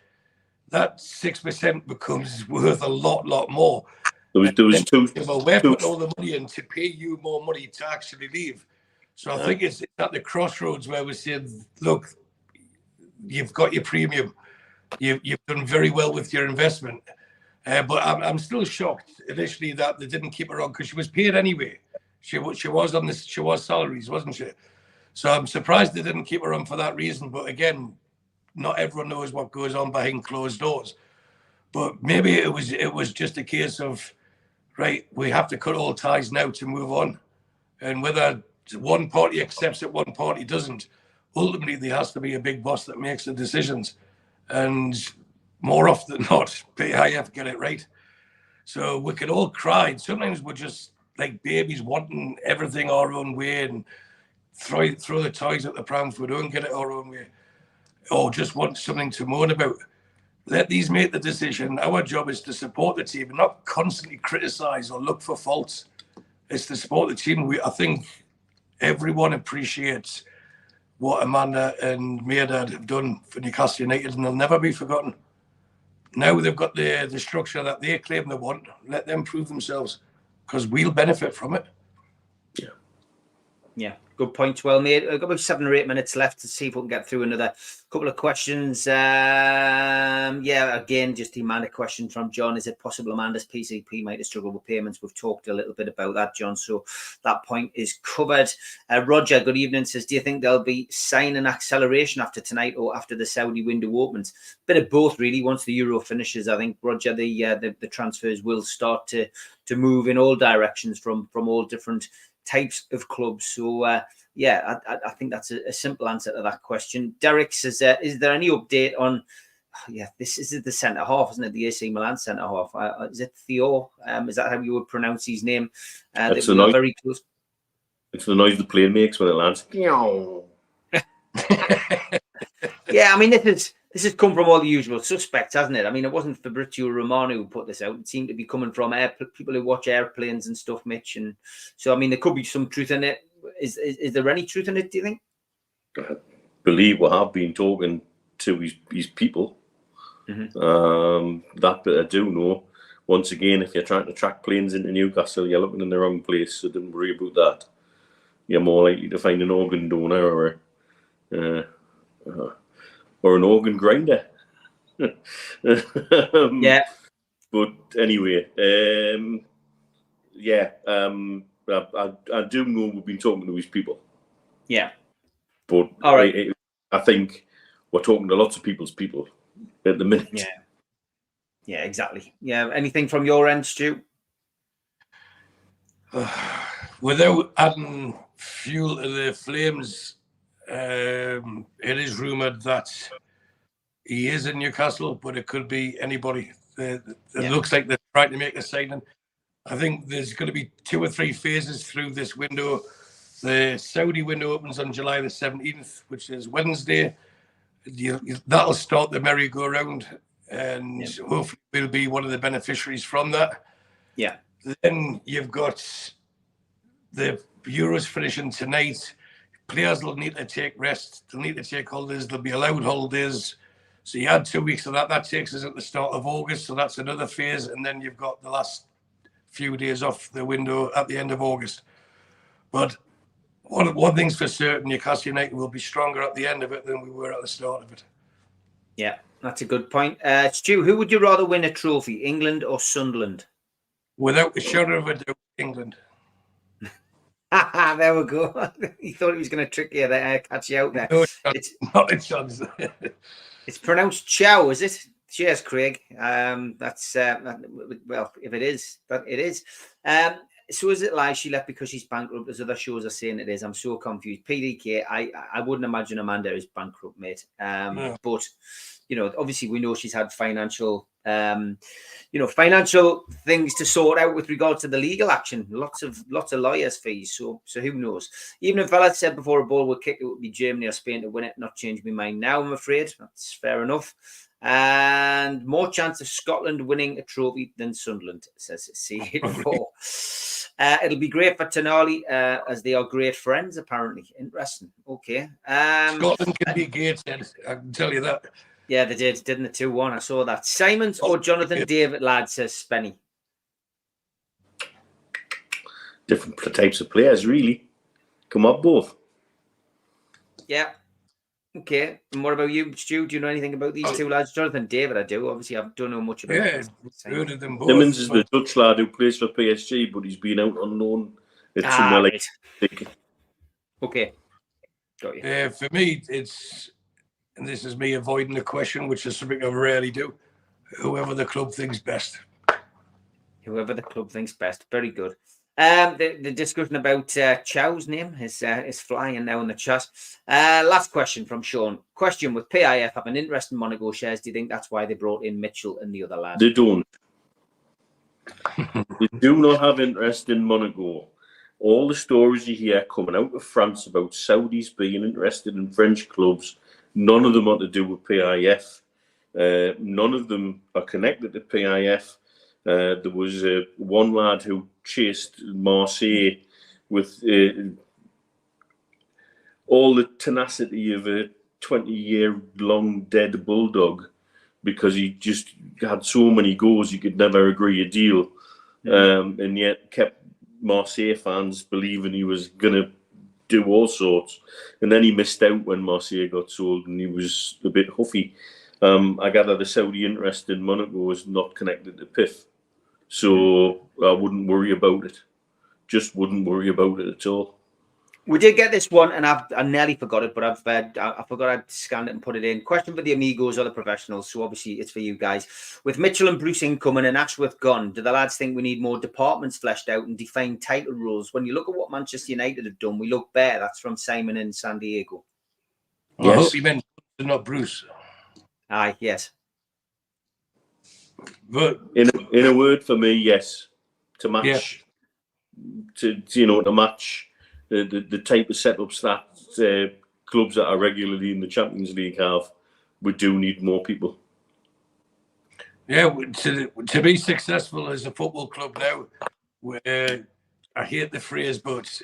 that 6% becomes worth a lot more. There was two. We're putting all the money in to pay you more money to actually leave. So I think it's at the crossroads where we said, look, you've got your premium. You've done very well with your investment. But I'm still shocked initially that they didn't keep her on, because she was paid anyway. She was salaries, wasn't she? So I'm surprised they didn't keep her on for that reason. But again, not everyone knows what goes on behind closed doors. But maybe it was just a case of, right, we have to cut all ties now to move on. And whether one party accepts it, one party doesn't, ultimately there has to be a big boss that makes the decisions. And more often than not, PIF get it right. So we could all cry. Sometimes we're just like babies wanting everything our own way and throw the toys at the pram if we don't get it our own way, or just want something to moan about. Let these make the decision. Our job is to support the team, not constantly criticize or look for faults. It's to support the team. I think everyone appreciates what Amanda and Maydad have done for Newcastle United, and they'll never be forgotten. Now they've got the structure that they claim they want. Let them prove themselves, because we'll benefit from it. Yeah, good point. Well made. I've got about 7 or 8 minutes left to see if we can get through another couple of questions. Again, just the Amanda question from John. Is it possible Amanda's PCP might have struggled with payments? We've talked a little bit about that, John, so that point is covered. Roger, good evening, says, do you think there'll be signing acceleration after tonight or after the Saudi window opens? Bit of both, really. Once the Euro finishes, I think, Roger, the transfers will start to move in all directions from all different types of clubs. So I think that's a simple answer to that question. Derek says, is there any update on this is the centre half, isn't it? The AC Milan centre half. Is it Theo? Is that how you would pronounce his name? It's the noise. Very close. It's the noise the plane makes when it lands. Yeah, I mean, this has come from all the usual suspects, hasn't it? I mean, it wasn't Fabrizio Romano who put this out. It seemed to be coming from people who watch airplanes and stuff, Mitch. And so, I mean, there could be some truth in it. Is there any truth in it, do you think? I believe we have been talking to his people. Mm-hmm. That bit I do know. Once again, if you're trying to track planes into Newcastle, you're looking in the wrong place, so don't worry about that. You're more likely to find an organ donor or an organ grinder. Yeah. But anyway, I do know we've been talking to his people. Yeah. But all right. I think we're talking to lots of people's people at the minute. Yeah. Yeah, exactly. Yeah. Anything from your end, Stu? Without adding fuel to the flames, it is rumoured that he is in Newcastle, but it could be anybody. It looks like they're trying to make a signing. I think there's going to be 2 or 3 phases through this window. The Saudi window opens on July the 17th, which is Wednesday. That'll start the merry-go-round, and hopefully we'll be one of the beneficiaries from that. Yeah. Then you've got the Euros finishing tonight. Players will need to take rest. They'll need to take holidays. They'll be allowed holidays. So you had 2 weeks of that. That takes us at the start of August. So that's another phase. And then you've got the last few days off the window at the end of August. But one thing's for certain, Newcastle United will be stronger at the end of it than we were at the start of it. Yeah, that's a good point. Stu, who would you rather win a trophy, England or Sunderland? Without a shadow of a doubt, England. There we go. He thought he was going to trick you there, catch you out there. No, It's not a chance. It's pronounced Chow, is it? Cheers, Craig. That's well, if it is, that it is. So is it like she left because she's bankrupt, as other shows are saying it is? I'm so confused. PDK, I wouldn't imagine Amanda is bankrupt, mate. But you know, obviously we know she's had financial financial things to sort out with regard to the legal action. Lots of lawyers' fees. So who knows? Even if Vela said before a ball would kick, it would be Germany or Spain to win it. Not change my mind now, I'm afraid. That's fair enough. And more chance of Scotland winning a trophy than Sunderland, says C84. It'll be great for Tonali, as they are great friends, apparently. Interesting. Okay. Scotland can be Gateshead, I can tell you that. Yeah, they did, didn't they? 2-1. I saw that. Simons or Jonathan David, lad, says Spenny. Different types of players, really. Come up both. Yeah. Okay. And what about you, Stu? Do you know anything about these two lads? Jonathan David, I do. Obviously, I don't know much about them. Heard of them both. Simmons is the Dutch lad who plays for PSG, but he's been out on loan at somewhere like Tik. Okay. Got you. For me, it's, and this is me avoiding the question, which is something I rarely do, whoever the club thinks best. Whoever the club thinks best. Very good. The discussion about Chow's name is flying now in the chat. Last question from Sean. Question: with PIF having interest in Monaco shares, do you think that's why they brought in Mitchell and the other lads? They don't. They do not have interest in Monaco. All the stories you hear coming out of France about Saudis being interested in French clubs, none of them are to do with PIF. None of them are connected to PIF. There was one lad who chased Marseille with all the tenacity of a 20-year-long dead bulldog because he just had so many goals he could never agree a deal, and yet kept Marseille fans believing he was going to do all sorts. And then he missed out when Marseille got sold and he was a bit huffy. I gather the Saudi interest in Monaco is not connected to PIF. So I wouldn't worry about it. Just wouldn't worry about it at all. We did get this one, and I nearly forgot it, but I forgot I'd scanned it and put it in. Question for the amigos or the professionals. So obviously it's for you guys. With Mitchell and Bruce incoming and Ashworth gone, do the lads think we need more departments fleshed out and defined title roles? When you look at what Manchester United have done, we look better. That's from Simon in San Diego. Yes. I hope you meant not Bruce. Aye, yes. But in a word, for me, yes, to match, to match the type of setups that clubs that are regularly in the Champions League have. We do need more people. Yeah, to be successful as a football club now, where I hate the phrase, but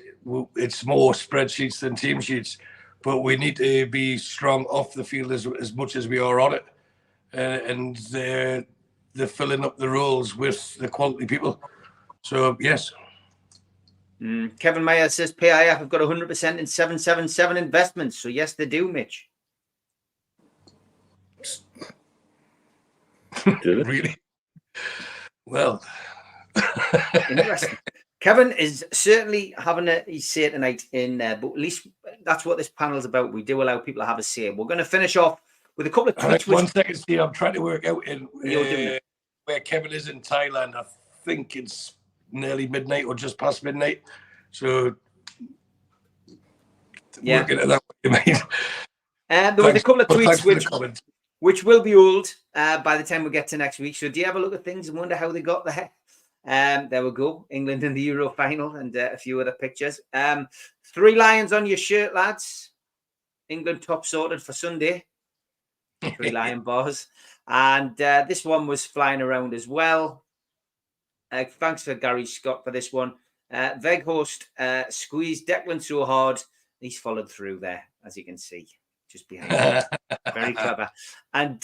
it's more spreadsheets than team sheets. But we need to be strong off the field as much as we are on it, and they're filling up the roles with the quality people. So, yes. Kevin Meyer says PIF have got 100% in 777 investments. So, yes, they do, Mitch. Really? Well. Interesting. Kevin is certainly having a say tonight in there, but at least that's what this panel is about. We do allow people to have a say. We're going to finish off with a couple of tweets. One second, Steve. I'm trying to work out where Kevin is in Thailand. I think it's nearly midnight or just past midnight. So, working it that way, mate. There was a couple of tweets which will be old by the time we get to next week. So, do you have a look at things and wonder how they got there? There we go. England in the Euro final and a few other pictures. 3 lions on your shirt, lads. England top sorted for Sunday. 3 lion bars. And this one was flying around as well. Thanks for Gary Scott for this one. Veghorst squeezed Declan so hard, he's followed through there, as you can see, just behind him. Very clever. And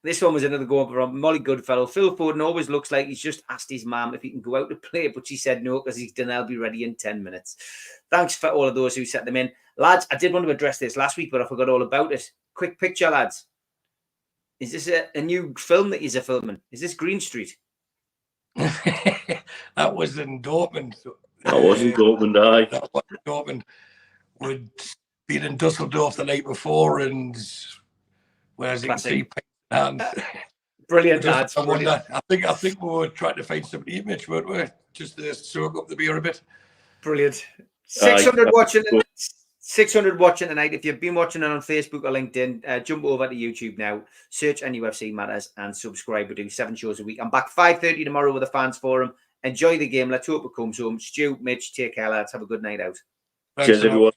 this one was another go from Molly Goodfellow. Phil Foden always looks like he's just asked his mum if he can go out to play, but she said no because he's done. I'll be ready in 10 minutes. Thanks for all of those who set them in. Lads, I did want to address this last week, but I forgot all about it. Quick picture, lads. Is this a new film that you're filming? Is this Green Street? That was in Dortmund. That wasn't Dortmund, aye. That was Dortmund. We'd been in Dusseldorf the night before, and whereas you can see, and brilliant, lads. Brilliant. I think we were trying to find some image, weren't we? Just to soak up the beer a bit. Brilliant. 600 watching. 600 watching tonight. If you've been watching it on Facebook or LinkedIn, jump over to YouTube now, search NUFC Matters and subscribe. We do 7 shows a week. I'm back 5:30 tomorrow with the fans forum. Enjoy the game. Let's hope it comes home. Stu, Mitch, take care, lads. Have a good night out. Cheers, everyone.